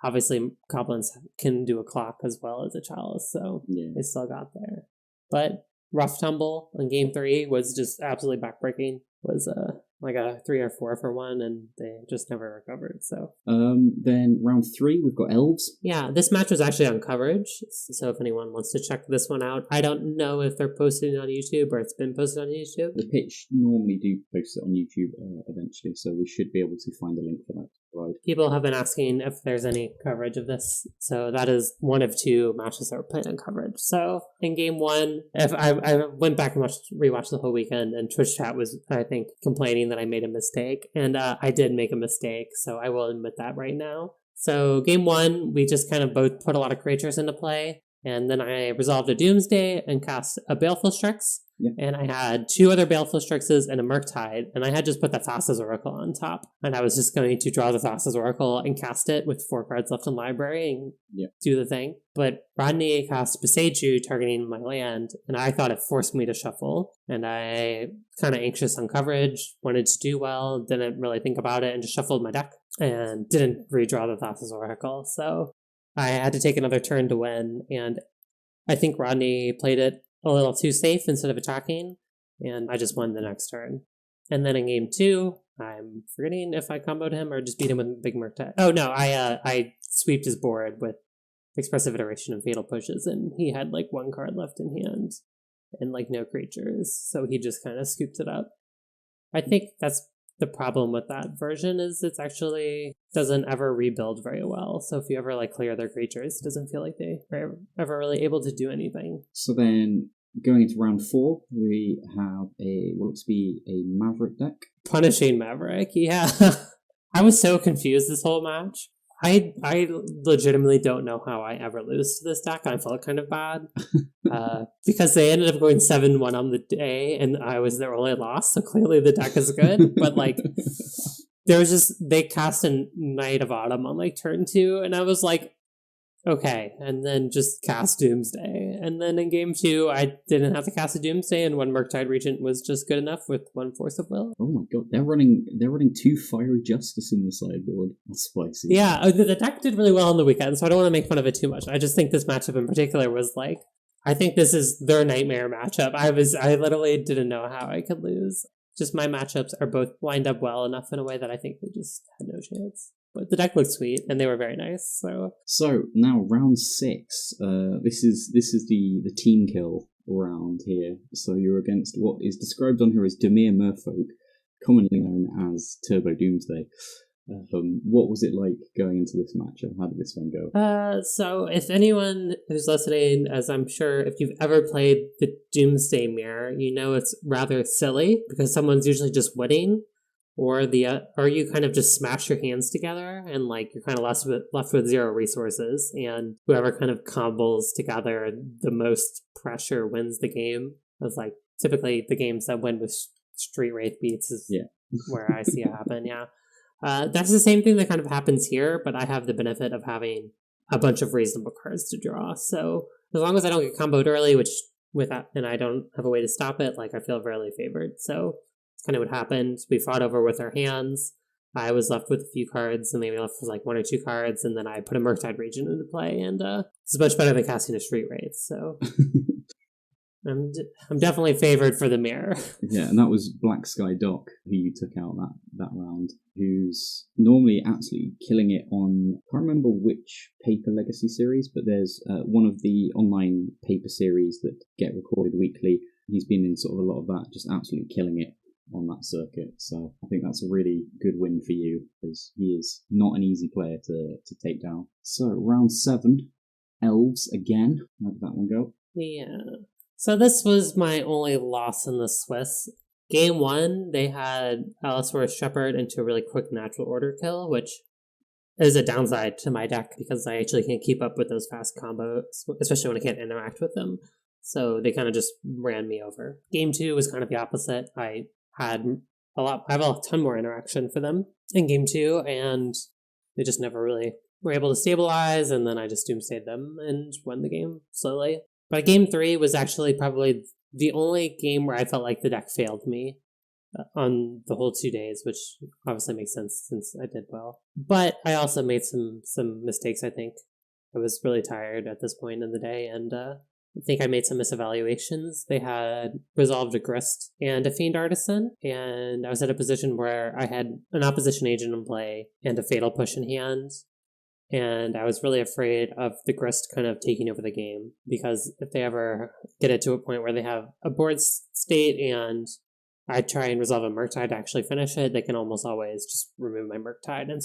obviously Goblins can do a clock as well as a Chalice, so yeah. They still got there. But rough tumble in game 3 was just absolutely backbreaking. Was like a 3 or 4 for 1, and they just never recovered. So then round 3, we've got Elves. Yeah, this match was actually on coverage, so if anyone wants to check this one out, I don't know if they're posting it on YouTube or it's been posted on YouTube. The pitch normally do post it on YouTube eventually, so we should be able to find a link for that. Right. People have been asking if there's any coverage of this, so that is one of 2 matches that were played on coverage. So in game 1, if I went back and rewatched the whole weekend, and Twitch chat was, I think, complaining that I made a mistake, and I did make a mistake, so I will admit that right now. So game 1, we just kind of both put a lot of creatures into play, and then I resolved a Doomsday and cast a Baleful Strix. Yeah. And I had 2 other Baleful Strixes and a Murktide, and I had just put the Thassa's Oracle on top. And I was just going to draw the Thassa's Oracle and cast it with 4 cards left in library and do the thing. But Rodney cast Besage You, targeting my land, and I thought it forced me to shuffle. And I kind of anxious on coverage, wanted to do well, didn't really think about it, and just shuffled my deck and didn't redraw the Thassa's Oracle. So I had to take another turn to win, and I think Rodney played it a little too safe instead of attacking, and I just won the next turn. And then in game 2, I'm forgetting if I comboed him or just beat him with Big Murktide. Oh no, I sweeped his board with Expressive Iteration and Fatal Pushes, and he had like 1 card left in hand and like no creatures, so he just kind of scooped it up. I think that's the problem with that version, is it's actually doesn't ever rebuild very well. So if you ever like clear their creatures, it doesn't feel like they are ever really able to do anything. So then going into round 4, we have what looks to be a Maverick deck. Punishing Maverick, yeah. I was so confused this whole match. I legitimately don't know how I ever lose to this deck. I felt kind of bad because they ended up going 7-1 on the day, and I was their only loss, so clearly the deck is good. But like, there was just, they cast a Night of Autumn on like turn 2, and I was like, okay, and then just cast Doomsday. And then in game 2, I didn't have to cast a Doomsday, and one Murktide Regent was just good enough with one Force of Will. Oh my god, they're running 2 Fiery Justice in the sideboard. That's spicy. Yeah, the deck did really well on the weekend, so I don't want to make fun of it too much. I just think this matchup in particular was like, I think this is their nightmare matchup. I literally didn't know how I could lose. Just my matchups are both lined up well enough in a way that I think they just had no chance. But the deck looked sweet, and they were very nice. So now round 6. This is the team kill round here. So you're against what is described on here as Dimir Merfolk, commonly known as Turbo Doomsday. What was it like going into this matchup? How did this one go? So if anyone who's listening, as I'm sure if you've ever played the Doomsday Mirror, you know it's rather silly because someone's usually just winning, or you kind of just smash your hands together and like you're kind of left with 0 resources, and whoever kind of combos together the most pressure wins the game. It's like typically the games that win with Street Wraith beats is where I see it happen. Yeah. That's the same thing that kind of happens here, but I have the benefit of having a bunch of reasonable cards to draw. So as long as I don't get comboed early, and I don't have a way to stop it, like I feel fairly favored. So it's kind of what happened. We fought over with our hands. I was left with a few cards, and they were left with like 1 or 2 cards, and then I put a Murktide Regent into play, and it's much better than casting a Street Wraith. So I'm definitely favored for the mirror. Yeah, and that was Black Sky Doc who you took out that round, who's normally absolutely killing it on, I can't remember which paper legacy series, but there's one of the online paper series that get recorded weekly. He's been in sort of a lot of that, just absolutely killing it on that circuit. So I think that's a really good win for you, because he is not an easy player to take down. So round 7, Elves again. How did that one go? Yeah. So this was my only loss in the Swiss. Game 1, they had Allosaurus Shepherd into a really quick natural order kill, which is a downside to my deck because I actually can't keep up with those fast combos, especially when I can't interact with them. So they kind of just ran me over. Game 2 was kind of the opposite. I have a ton more interaction for them in Game 2, and they just never really were able to stabilize, and then I just doomsdayed them and won the game slowly. But Game 3 was actually probably the only game where I felt like the deck failed me on the whole 2 days, which obviously makes sense since I did well. But I also made some mistakes, I think. I was really tired at this point in the day, and I think I made some misevaluations. They had resolved a Grist and a Fiend Artisan, and I was at a position where I had an opposition agent in play and a Fatal Push in hand. And I was really afraid of the Grist kind of taking over the game, because if they ever get it to a point where they have a board state and I try and resolve a Murktide to actually finish it, they can almost always just remove my Murktide. And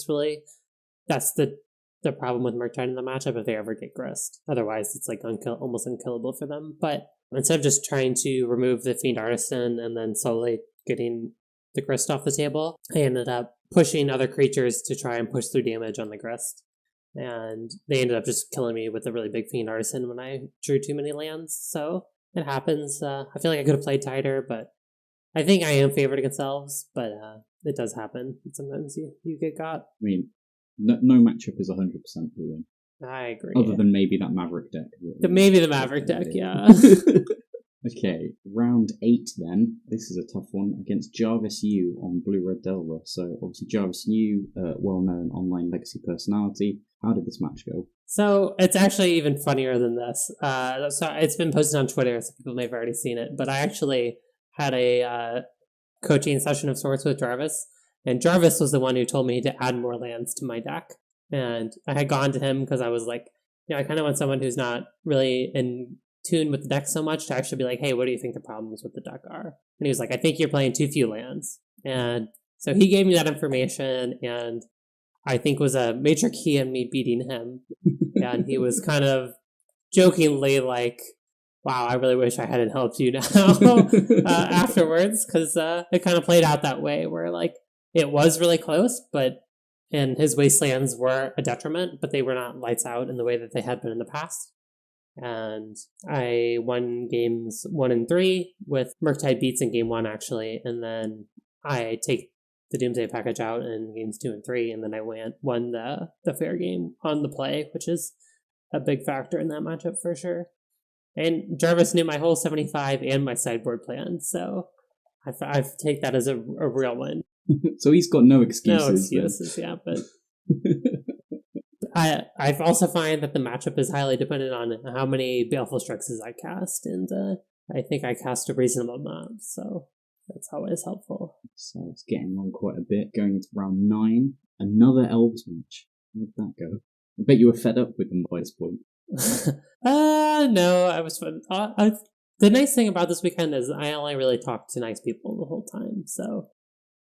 that's the problem with Murktide in the matchup if they ever get Grist. Otherwise, it's like almost unkillable for them. But instead of just trying to remove the Fiend Artisan and then slowly getting the Grist off the table, I ended up pushing other creatures to try and push through damage on the Grist. And they ended up just killing me with a really big Fiend Artisan when I drew too many lands. So it happens. I feel like I could have played tighter, but I think I am favored against Elves, but it does happen. Sometimes you get got. I mean, no matchup is 100% the win. I agree. Other than maybe that Maverick deck. Maybe the Maverick deck, yeah. Okay, round 8 then. This is a tough one against Jarvis Yu on Blue-Red Delver. So obviously Jarvis Yu, well-known online legacy personality. How did this match go? So it's actually even funnier than this. So it's been posted on Twitter, so people may have already seen it. But I actually had a coaching session of sorts with Jarvis. And Jarvis was the one who told me to add more lands to my deck. And I had gone to him because I was like, I kind of want someone who's not really in tune with the deck so much to actually be like, hey, what do you think the problems with the deck are? And he was like, I think you're playing too few lands. And so he gave me that information, and I think was a major key in me beating him. And he was kind of jokingly like, wow, I really wish I hadn't helped you now afterwards, because it kind of played out that way where like it was really close, and his wastelands were a detriment, but they were not lights out in the way that they had been in the past. And I won games 1 and 3 with Murktide beats in game 1, actually. And then I take the Doomsday package out in games 2 and 3. And then I won the fair game on the play, which is a big factor in that matchup for sure. And Jarvis knew my whole 75 and my sideboard plan, so I take that as a real win. So he's got no excuses. No excuses, yeah, but I've also find that the matchup is highly dependent on how many Baleful Struxes I cast, and I think I cast a reasonable amount, so that's always helpful. So it's getting on quite a bit, going into round 9. Another Elves match. How did that go? I bet you were fed up with them by this point. No, I was fun. The nice thing about this weekend is I only really talked to nice people the whole time, so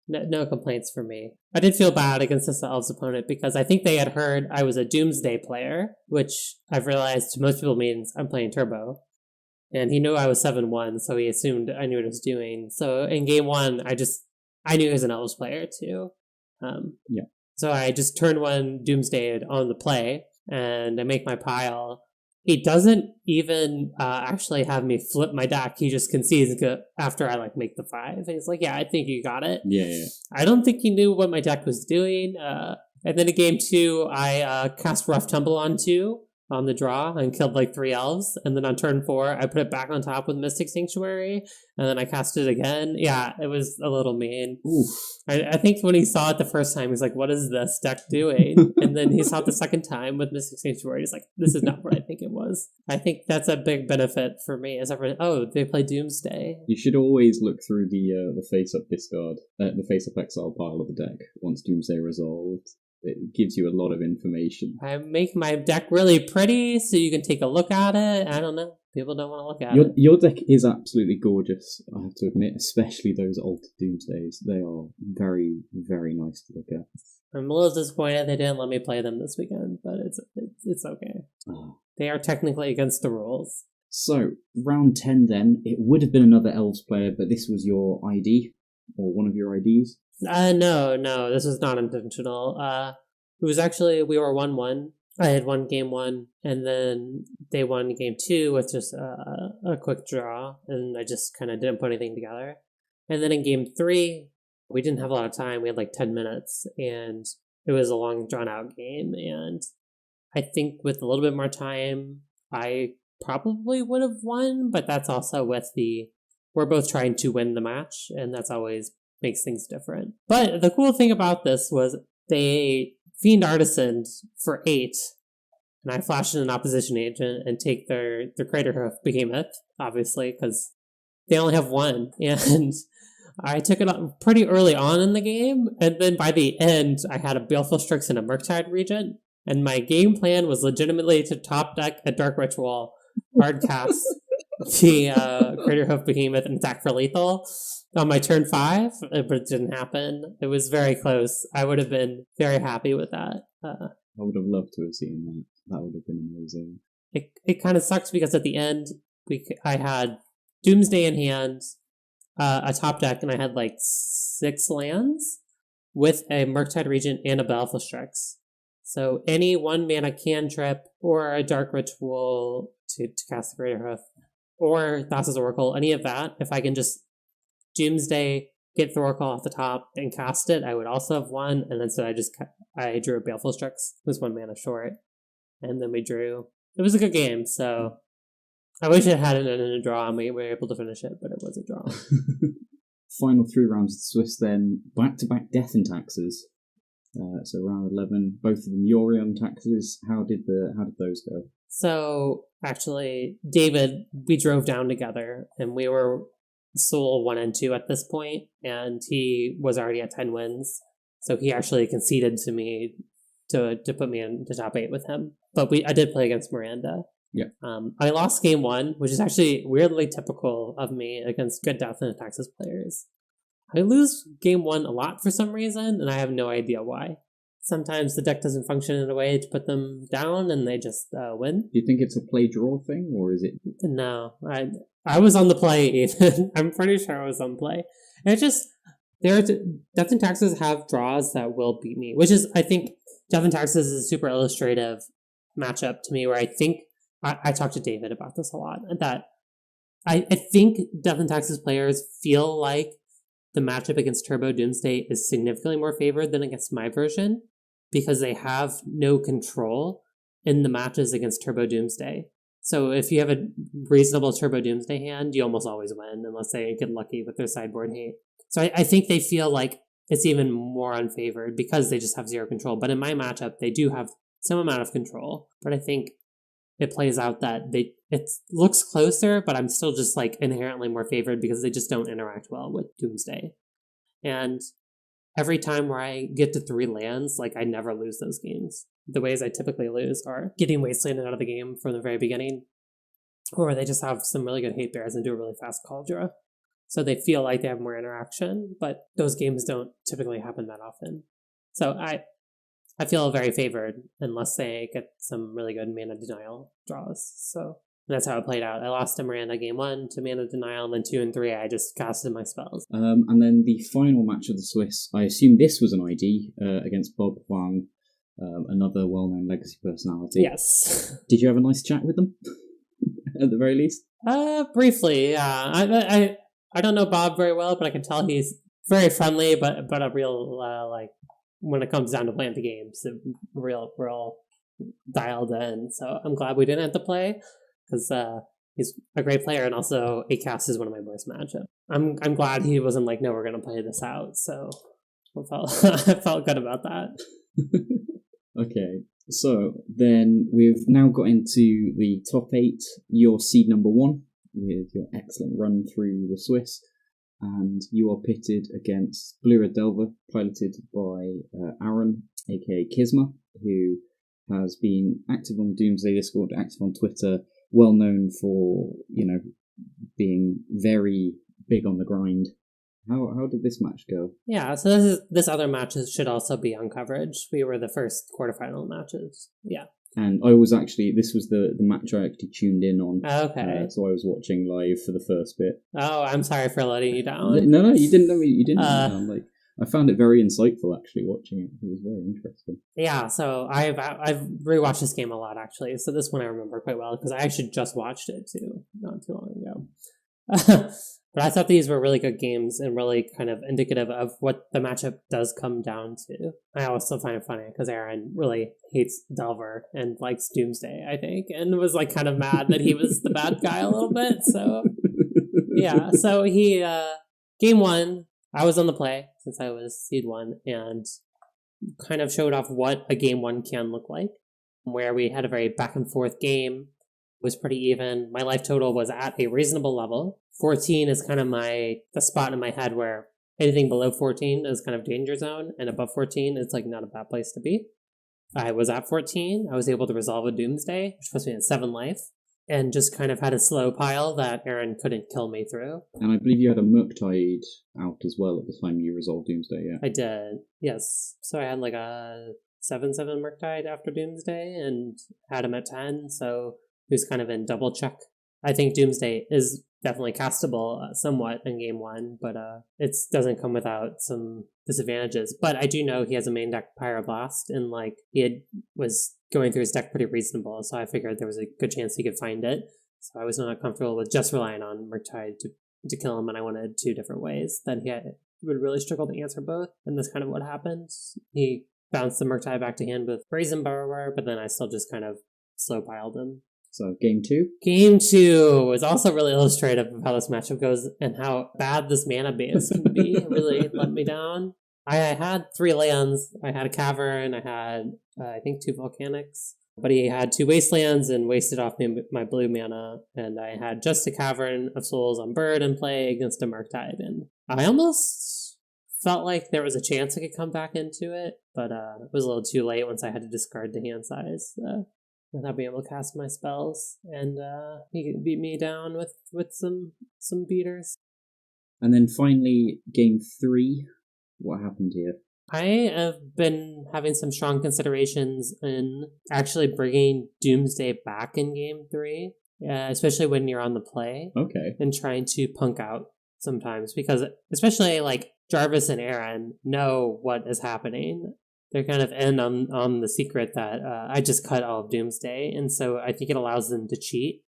no complaints for me. I did feel bad against this Elves opponent because I think they had heard I was a Doomsday player, which I've realized to most people means I'm playing Turbo. And he knew I was 7-1, so he assumed I knew what I was doing. So in game 1, I knew he was an Elves player too. Yeah. So I just turned 1 Doomsday on the play, and I make my pile. He doesn't even actually have me flip my deck. He just concedes after I make the 5. And he's like, yeah, I think you got it. Yeah. I don't think he knew what my deck was doing. And then in game 2, I cast Rough Tumble on 2 on the draw and killed 3 elves. And then on turn 4, I put it back on top with Mystic Sanctuary. And then I cast it again. Yeah, it was a little mean. I think when he saw it the first time, he's like, what is this deck doing? And then he saw it the second time with Mystic Sanctuary. He's like, this is not what I think it was. I think that's a big benefit for me. As everyone, they play Doomsday. You should always look through the face-up discard, the face-up exile pile of the deck once Doomsday resolved. It gives you a lot of information. I make my deck really pretty so you can take a look at it. I don't know. People don't want to look at it. Your deck is absolutely gorgeous, I have to admit, especially those altered Doomsdays. They are very, very nice to look at. I'm a little disappointed they didn't let me play them this weekend, but it's okay. Oh. They are technically against the rules. So, round 10 then. It would have been another Elves player, but this was your ID, or one of your IDs. No, this was not intentional. It was actually, we were 1-1. I had won game 1, and then they won game 2 with just a quick draw, and I just kind of didn't put anything together. And then in game 3, we didn't have a lot of time. We had 10 minutes, and it was a long, drawn-out game, and I think with a little bit more time, I probably would have won, but that's also with we're both trying to win the match, and that's always makes things different. But the cool thing about this was they Fiend Artisans for 8, and I flash in an opposition agent and take their Craterhoof Behemoth, obviously, because they only have 1. And I took it up pretty early on in the game, and then by the end, I had a Baleful Strix and a Murktide Regent, and my game plan was legitimately to top deck a Dark Ritual, hard cast the Craterhoof Behemoth and attack for lethal on my turn 5, but it didn't happen. It was very close. I would have been very happy with that. I would have loved to have seen that. That would have been amazing. It kind of sucks because at the end, I had Doomsday in hand, a top deck, and I had 6 lands with a Murktide Regent and a Baleful Strix. So any 1 mana cantrip or a Dark Ritual to cast the Greater Hoof or Thassa's Oracle, any of that, if I can just Doomsday, get the Oracle off the top, and cast it, I would also have won. And instead I drew a Baleful Strix. It was 1 mana short. And then we drew. It was a good game, so I wish it hadn't ended in a draw and we were able to finish it, but it was a draw. Final 3 rounds of the Swiss then. Back-to-back Death and Taxes. So round 11, both of them Yorion Taxes. How did those go? So actually, David, we drove down together, and we were Soul 1 and 2 at this point, and he was already at 10 wins. So he actually conceded to me to put me into top 8 with him. But I did play against Miranda. Yeah. I lost game 1, which is actually weirdly typical of me against good Death and Taxes players. I lose game 1 a lot for some reason, and I have no idea why. Sometimes the deck doesn't function in a way to put them down, and they just win. Do you think it's a play-draw thing, or is it... No, I was on the play, even. I'm pretty sure I was on play. And it's just... Death and Taxes have draws that will beat me, which is, I think, Death and Taxes is a super illustrative matchup to me, where I think... I talked to David about this a lot, that I think Death and Taxes players feel like the matchup against Turbo Doomsday is significantly more favored than against my version, because they have no control, in the matches against Turbo Doomsday. So if you have a reasonable Turbo Doomsday hand, you almost always win, unless they get lucky with their sideboard hate. So I think they feel like it's even more unfavored because they just have zero control. But in my matchup, they do have some amount of control. But I think it plays out that it looks closer, but I'm still just like inherently more favored because they just don't interact well with Doomsday. And every time where I get to 3 lands, like I never lose those games. The ways I typically lose are getting wastelanded out of the game from the very beginning, or they just have some really good hate bears and do a really fast call draw. So they feel like they have more interaction, but those games don't typically happen that often. So I feel very favored unless they get some really good mana denial draws. So that's how it played out. I lost to Miranda game 1 to mana denial, and then 2 and 3 I just casted my spells. And then the final match of the Swiss, I assume this was an ID against Bob Huang, another well-known legacy personality. Yes. Did you have a nice chat with them, at the very least? Briefly, yeah. I don't know Bob very well, but I can tell he's very friendly, but a real, like, when it comes down to playing the games, real dialed in. So I'm glad we didn't have to play, because he's a great player, and also Acast is one of my worst matchups. I'm glad he wasn't like, no, we're going to play this out, so I felt good about that. Okay, so then we've now got into the top 8. You're seed number 1 with your excellent run through the Swiss, and you are pitted against Blue Red Delver, piloted by Aaron, aka Kisma, who has been active on Doomsday Discord, active on Twitter, well known for, being very big on the grind. How did this match go? Yeah, so this other matches should also be on coverage. We were the first quarterfinal matches. Yeah. And this was the match I actually tuned in on. Okay. So I was watching live for the first bit. Oh, I'm sorry for letting you down. No, you didn't know me. You didn't let me down. Like, I found it very insightful, actually, watching it. It was very interesting. Yeah, so I've rewatched this game a lot, actually. So this one I remember quite well, because I actually just watched it, too, not too long ago. But I thought these were really good games and really kind of indicative of what the matchup does come down to. I also find it funny because Aaron really hates Delver and likes Doomsday, I think, and was like kind of mad that he was the bad guy a little bit. So yeah, so he game 1, I was on the play since I was seed 1, and kind of showed off what a game 1 can look like, where we had a very back and forth game. It was pretty even. My life total was at a reasonable level. 14 is kind of the spot in my head where anything below 14 is kind of danger zone, and above 14 is like not a bad place to be. I was at 14. I was able to resolve a Doomsday, which puts me at 7 life, and just kind of had a slow pile that Aaron couldn't kill me through. And I believe you had a Murktide out as well at the time you resolved Doomsday, yeah? I did, yes. So I had like a 7/7 Murktide after Doomsday and had him at 10, so he was kind of in double check. I think Doomsday is definitely castable somewhat in game 1, but it doesn't come without some disadvantages. But I do know he has a main deck Pyroblast, and like was going through his deck pretty reasonable, so I figured there was a good chance he could find it. So I was not comfortable with just relying on Murktide to kill him, and I wanted 2 different ways that he would really struggle to answer both, and that's kind of what happened. He bounced the Murktide back to hand with Brazen Borrower, but then I still just kind of slow piled him. So, game 2? Game 2 is also really illustrative of how this matchup goes and how bad this mana base can be. It really let me down. I had 3 lands. I had a Cavern. I had, I think, 2 Volcanics. But he had 2 Wastelands and wasted off my blue mana. And I had just a Cavern of Souls on Bird in play against a Murktide. And I almost felt like there was a chance I could come back into it. But it was a little too late once I had to discard the hand size. Without being able to cast my spells, and he beat me down with some beaters. And then finally, game 3, what happened here? I have been having some strong considerations in actually bringing Doomsday back in game 3, especially when you're on the play. Okay. And trying to punk out sometimes, because especially like Jarvis and Aaron know what is happening. They're kind of in on the secret that I just cut all of Doomsday, and so I think it allows them to cheat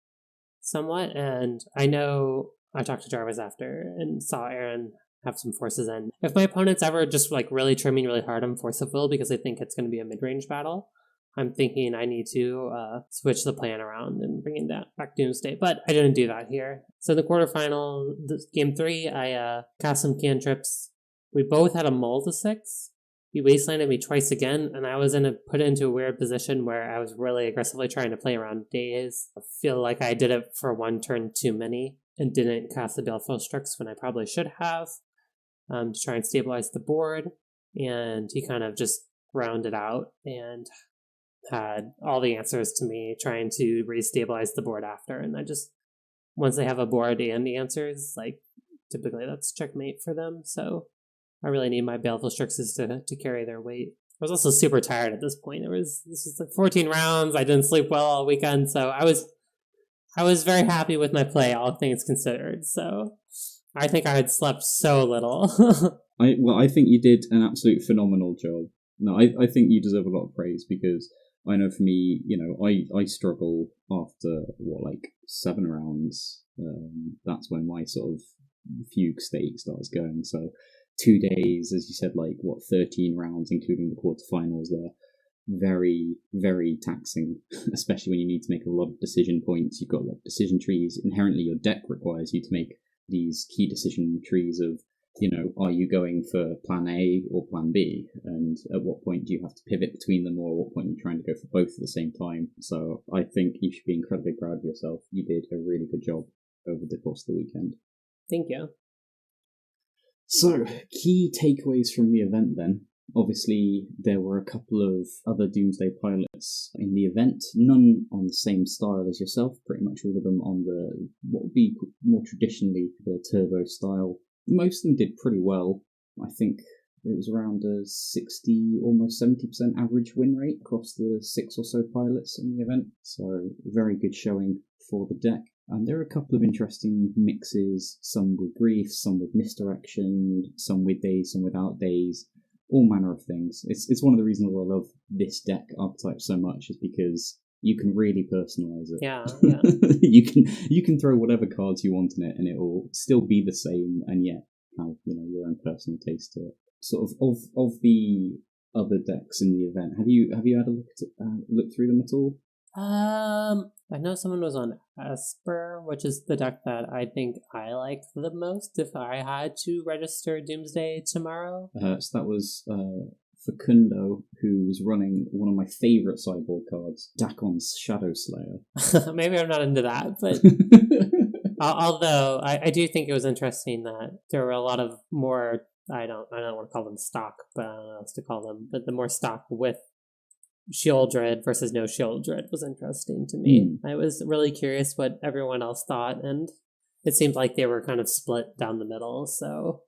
somewhat. And I know I talked to Jarvis after and saw Aaron have some forces in. If my opponent's ever just like really trimming really hard on Force of Will because they think it's going to be a mid-range battle, I'm thinking I need to switch the plan around and bring in that back Doomsday, but I didn't do that here. So the quarterfinal, game 3, I cast some Cantrips. We both had a mull to 6. He wastelanded me twice again, and I was put into a weird position where I was really aggressively trying to play around days. I feel like I did it for one turn too many and didn't cast the Baleful Strix when I probably should have, to try and stabilize the board. And he kind of just rounded out and had all the answers to me trying to restabilize the board after. And I just, once they have a board and the answers, like, typically that's checkmate for them. So I really need my Baleful Strixes to carry their weight. I was also super tired at this point. This was like 14 rounds. I didn't sleep well all weekend, so I was very happy with my play, all things considered. So I think I had slept so little. I think you did an absolute phenomenal job. No, I think you deserve a lot of praise, because I know for me, I struggle after 7 rounds. That's when my sort of fugue state starts going. So 2 days, as you said, 13 rounds, including the quarterfinals, they're very, very taxing, especially when you need to make a lot of decision points. You've got a lot of decision trees. Inherently, your deck requires you to make these key decision trees of, are you going for plan A or plan B? And at what point do you have to pivot between them, or at what point you're trying to go for both at the same time? So I think you should be incredibly proud of yourself. You did a really good job over the course of the weekend. Thank you. So, key takeaways from the event then. Obviously, there were a couple of other Doomsday pilots in the event, none on the same style as yourself, pretty much all of them on what would be more traditionally the turbo style. Most of them did pretty well. I think it was around a 60, almost 70% average win rate across the 6 or so pilots in the event. So, very good showing for the deck. And there are a couple of interesting mixes, some with grief, some with misdirection, some with days, some without days, all manner of things. It's one of the reasons why I love this deck archetype so much, is because you can really personalize it. Yeah. you can throw whatever cards you want in it, and it will still be the same, and yet have your own personal taste to it. Sort of the other decks in the event. Have you had a look through them at all? I know someone was on Esper, which is the deck that I think I like the most if I had to register Doomsday tomorrow. So that was Facundo, who was running one of my favourite sideboard cards, Dakon's Shadow Slayer. Maybe I'm not into that, but although I do think it was interesting that there were a lot of more, I don't want to call them stock, but I don't know what else to call them, but the more stock with Shieldred versus no Shieldred was interesting to me. I was really curious what everyone else thought, and it seemed like they were kind of split down the middle, so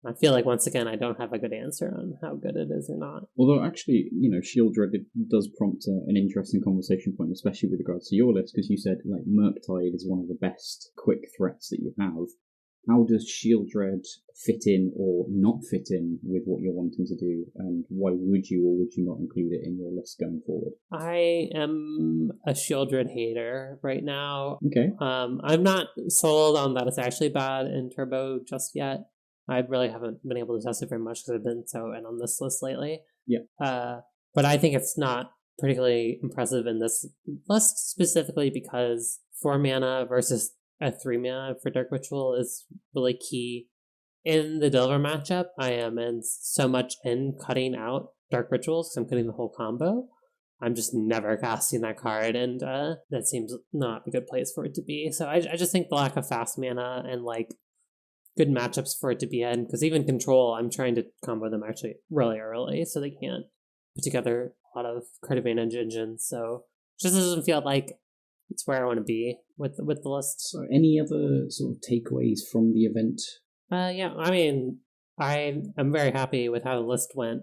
I feel like once again I don't have a good answer on how good it is or not. Although actually, Shieldred does prompt an interesting conversation point, especially with regards to your list, because you said Murktide is one of the best quick threats that you have. How does Shieldred fit in or not fit in with what you're wanting to do, and why would you or would you not include it in your list going forward? I am a Shieldred hater right now. Okay. I'm not sold on that it's actually bad in Turbo just yet. I really haven't been able to test it very much because I've been so in on this list lately. Yeah. But I think it's not particularly impressive in this list, specifically because 4 mana versus a 3 mana for Dark Ritual is really key. In the Delver matchup, I am in so much in cutting out Dark Rituals because I'm cutting the whole combo. I'm just never casting that card, and that seems not a good place for it to be. So I just think the lack of fast mana and good matchups for it to be in, because even Control, I'm trying to combo them actually really early so they can't put together a lot of card advantage engines. So it just doesn't feel like it's where I want to be with the list. So any other sort of takeaways from the event? Yeah, I mean, I'm very happy with how the list went.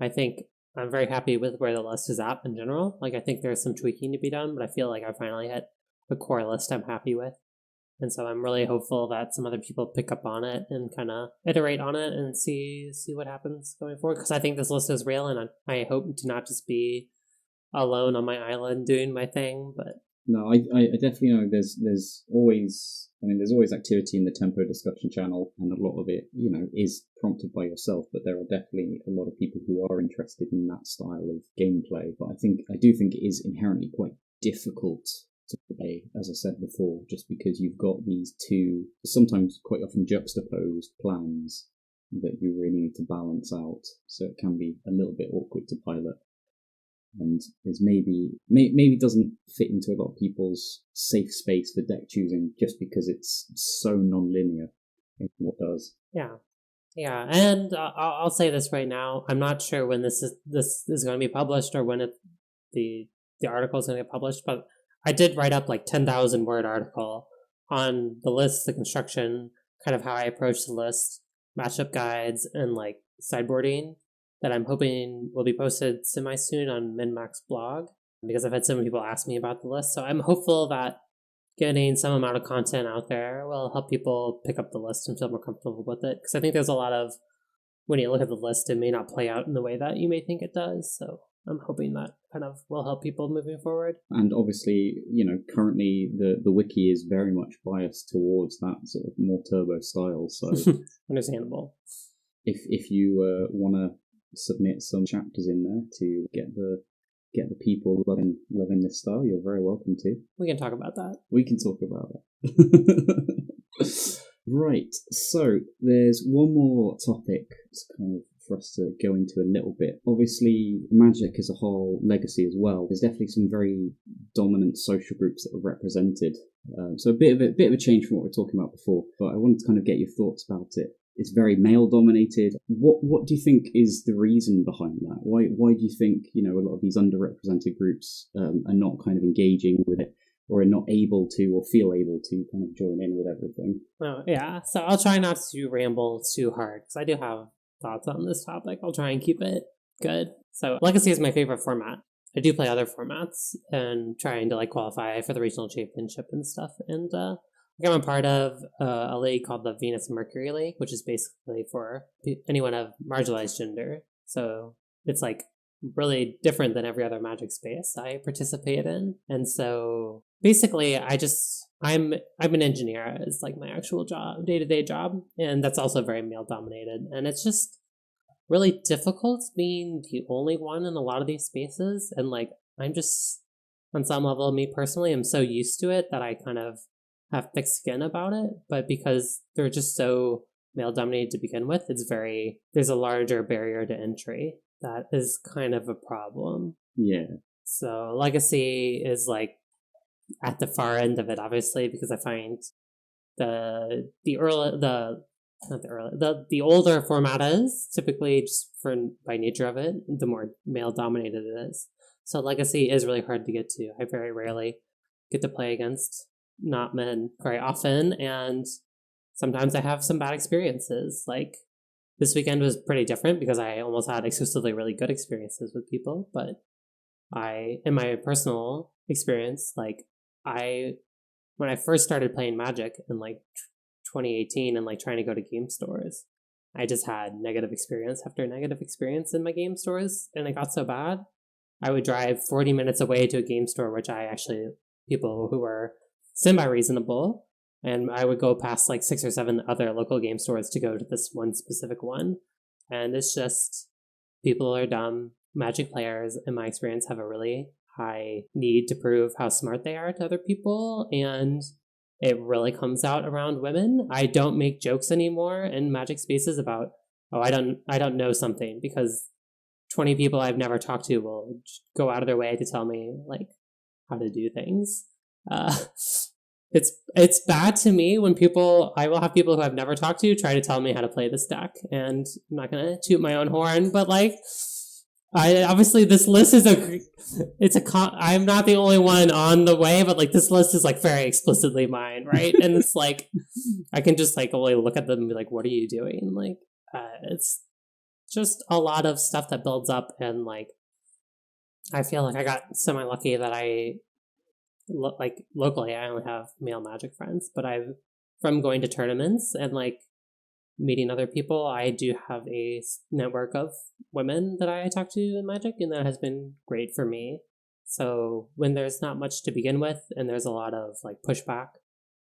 I think I'm very happy with where the list is at in general. I think there's some tweaking to be done, but I feel like I finally hit a core list I'm happy with. And so I'm really hopeful that some other people pick up on it and kind of iterate on it and see what happens going forward. Because I think this list is real, and I hope to not just be alone on my island doing my thing, but No, I definitely know there's always, I mean, there's always activity in the Tempo discussion channel, and a lot of it, is prompted by yourself, but there are definitely a lot of people who are interested in that style of gameplay. But I do think it is inherently quite difficult to play, as I said before, just because you've got these two, sometimes quite often juxtaposed plans that you really need to balance out, so it can be a little bit awkward to pilot. And is maybe doesn't fit into a lot of people's safe space for deck choosing just because it's so non-linear in what does. Yeah, and I'll say this right now: I'm not sure when this is going to be published or when the article is going to get published, but I did write up like 10,000 word article on the list, the construction, kind of how I approach the list, matchup guides, and like sideboarding, that I'm hoping will be posted semi-soon on MinMax blog, because I've had so many people ask me about the list. So I'm hopeful that getting some amount of content out there will help people pick up the list and feel more comfortable with it. Because I think there's a lot of, when you look at the list, it may not play out in the way that you may think it does. So I'm hoping that kind of will help people moving forward. And obviously, currently the wiki is very much biased towards that sort of more turbo style. So understandable. If you want to submit some chapters in there to get the people loving this style, you're very welcome to. We can talk about that. We can talk about that. Right, so there's one more topic kind of for us to go into a little bit. Obviously, Magic as a whole, Legacy as well, there's definitely some very dominant social groups that are represented. So a bit of a change from what we were talking about before, but I wanted to kind of get your thoughts about it. It's very male dominated. What do you think is the reason behind that? Why do you think a lot of these underrepresented groups are not kind of engaging with it, or are not able to, or feel able to kind of join in with everything? Oh yeah, so I'll try not to ramble too hard because I do have thoughts on this topic. I'll try and keep it good. So Legacy is my favorite format. I do play other formats and trying to qualify for the regional championship and stuff. And I'm a part of a league called the Venus Mercury League, which is basically for anyone of marginalized gender. So it's really different than every other Magic space I participate in. And so basically I'm an engineer. It's my actual job, day-to-day job. And that's also very male dominated. And it's just really difficult being the only one in a lot of these spaces. And I'm just, on some level, me personally, I'm so used to it that I kind of have thick skin about it, but because they're just so male dominated to begin with, there's a larger barrier to entry that is kind of a problem. Yeah. So Legacy is at the far end of it, obviously, because I find the older format is typically, just by nature of it, the more male dominated it is. So Legacy is really hard to get to. I very rarely get to play against not men very often, and sometimes I have some bad experiences. This weekend was pretty different because I almost had exclusively really good experiences with people, but in my personal experience, when I first started playing Magic in 2018 and trying to go to game stores, I just had negative experience after negative experience in my game stores, and it got so bad I would drive 40 minutes away to a game store, which people who were semi-reasonable, and I would go past 6 or 7 other local game stores to go to this one specific one. And it's just, people are dumb. Magic players, in my experience, have a really high need to prove how smart they are to other people, and it really comes out around women. I don't make jokes anymore in Magic spaces about, I don't know something, because 20 people I've never talked to will go out of their way to tell me how to do things. It's bad to me when I will have people who I've never talked to try to tell me how to play this deck, and I'm not gonna toot my own horn, but obviously this list is I'm not the only one on the way, but this list is very explicitly mine, right? And it's I can just only look at them and be what are you doing? It's just a lot of stuff that builds up, and I feel I got semi-lucky that locally I only have male Magic friends, but from going to tournaments and meeting other people, I do have a network of women that I talk to in Magic, and that has been great for me. So when there's not much to begin with and there's a lot of like pushback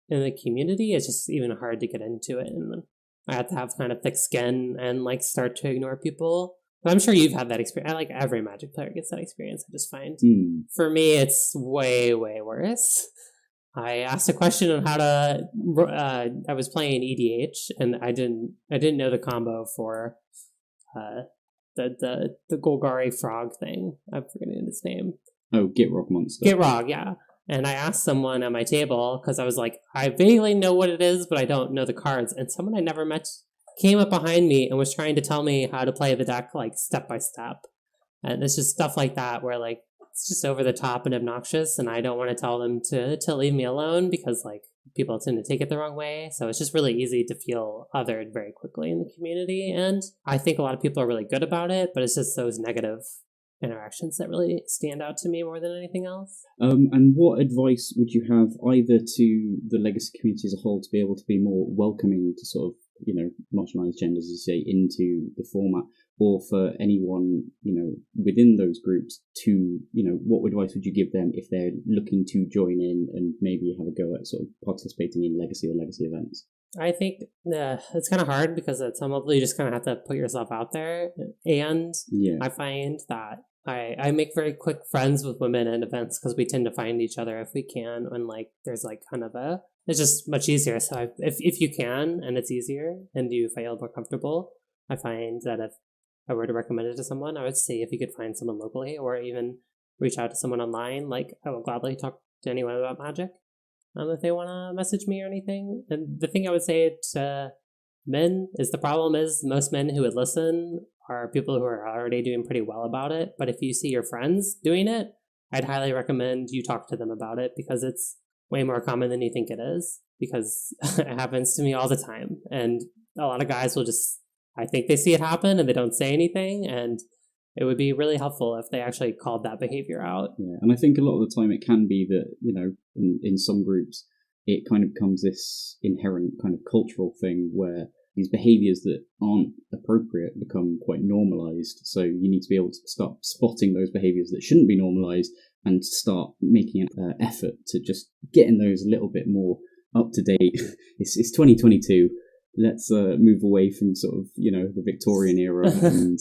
in the community, it's just even hard to get into it. And I have to have kind of thick skin and like start to ignore people. But I'm sure you've had that experience. Like every Magic player gets that experience. I just find for me, it's way, way worse. I asked a question on how to. I was playing EDH, and I didn't know the combo for the Golgari frog thing. I'm forgetting its name. Oh, Gitrog monster. Gitrog, yeah. And I asked someone at my table, because I was like, I vaguely know what it is, but I don't know the cards. And someone I never met came up behind me and was trying to tell me how to play the deck, like, step by step. And it's just stuff like that where, like, it's just over the top and obnoxious, and I don't want to tell them to leave me alone because, like, people tend to take it the wrong way. So it's just really easy to feel othered very quickly in the community. And I think a lot of people are really good about it, but it's just those negative interactions that really stand out to me more than anything else. And what advice would you have either to the legacy community as a whole to be able to be more welcoming to sort of, you know, marginalised genders, as you say, into the format, or for anyone, you know, within those groups to, you know, what advice would you give them if they're looking to join in and maybe have a go at sort of participating in legacy or legacy events? I think it's kind of hard because at some level you just kind of have to put yourself out there. And I find that I make very quick friends with women at events because we tend to find each other if we can. And like, there's like kind of it's just much easier. So if you can, and it's easier and you feel more comfortable, I find that if I were to recommend it to someone, I would say if you could find someone locally or even reach out to someone online, like I will gladly talk to anyone about Magic. If they want to message me or anything. And the thing I would say to men is the problem is most men who would listen are people who are already doing pretty well about it. But if you see your friends doing it, I'd highly recommend you talk to them about it because it's way more common than you think it is, because it happens to me all the time. And a lot of guys will just, I think they see it happen and they don't say anything. And it would be really helpful if they actually called that behavior out. Yeah, and I think a lot of the time it can be that, you know, in some groups, it kind of becomes this inherent kind of cultural thing where these behaviors that aren't appropriate become quite normalized. So you need to be able to start spotting those behaviors that shouldn't be normalized and start making an effort to just getting those a little bit more up to date. It's 2022. Let's move away from sort of, you know, the Victorian era and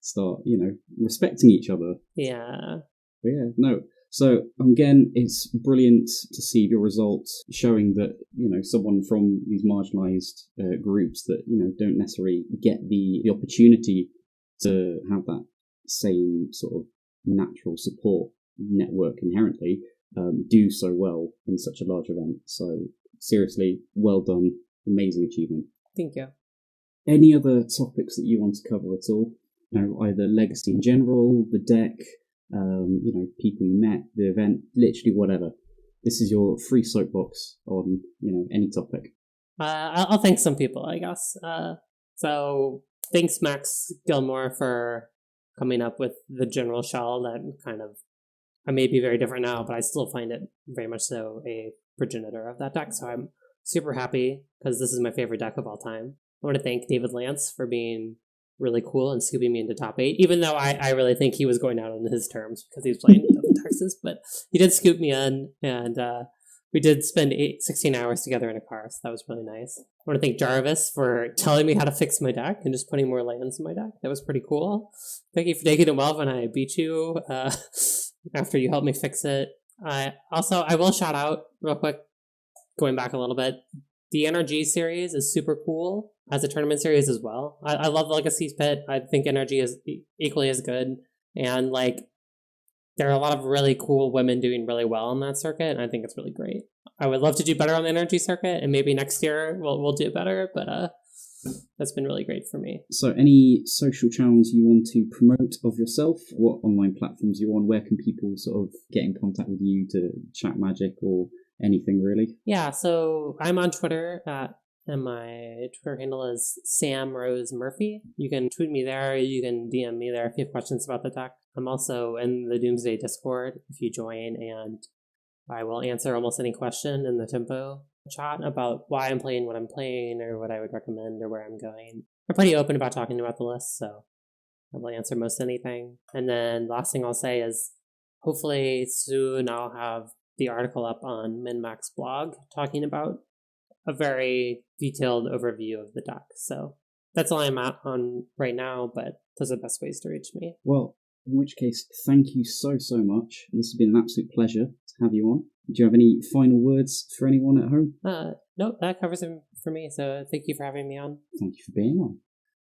start, you know, respecting each other. Yeah. But yeah, no. So again, it's brilliant to see your results showing that, you know, someone from these marginalised groups that, you know, don't necessarily get the opportunity to have that same sort of natural support network inherently do so well in such a large event. So seriously, well done. Amazing achievement. Thank you. Any other topics that you want to cover at all? You know, either legacy in general, the deck, you know, people you met, the event, literally whatever. This is your free soapbox on, you know, any topic. I'll thank some people, I guess. So thanks, Max Gilmore, for coming up with the general shell that kind of, I may be very different now, but I still find it very much so a progenitor of that deck. So I'm super happy because this is my favorite deck of all time. I want to thank David Lance for being really cool and scooping me into top 8, even though I really think he was going out on his terms because he was playing Texas, but he did scoop me in, and we did spend 16 hours together in a car, so that was really nice. I want to thank Jarvis for telling me how to fix my deck and just putting more lands in my deck. That was pretty cool. Thank you for taking it well when I beat you after you helped me fix it. I will shout out real quick, going back a little bit, the NRG series is super cool as a tournament series as well. I love Legacy Pit. I think NRG is equally as good. And like, there are a lot of really cool women doing really well on that circuit, and I think it's really great. I would love to do better on the NRG circuit, and maybe next year we'll do better, but that's been really great for me. So any social channels you want to promote of yourself? What online platforms you're on? Where can people sort of get in contact with you to chat Magic or anything really? Yeah, so I'm on Twitter and my Twitter handle is Sam Rose Murphy. You can tweet me there. You can DM me there if you have questions about the deck. I'm also in the Doomsday Discord if you join, and I will answer almost any question in the Tempo chat about why I'm playing what I'm playing or what I would recommend or where I'm going. I'm pretty open about talking about the list, so I will answer most anything. And then last thing I'll say is hopefully soon I'll have the article up on MinMax blog talking about a very detailed overview of the deck. So that's all I'm at on right now, but those are the best ways to reach me. Well, in which case, thank you so much. This has been an absolute pleasure to have you on. Do you have any final words for anyone at home? No, that covers it for me. So thank you for having me on. Thank you for being on.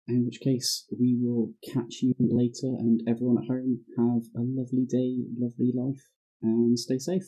In which case, we will catch you later, and everyone at home, have a lovely day, lovely life, and stay safe.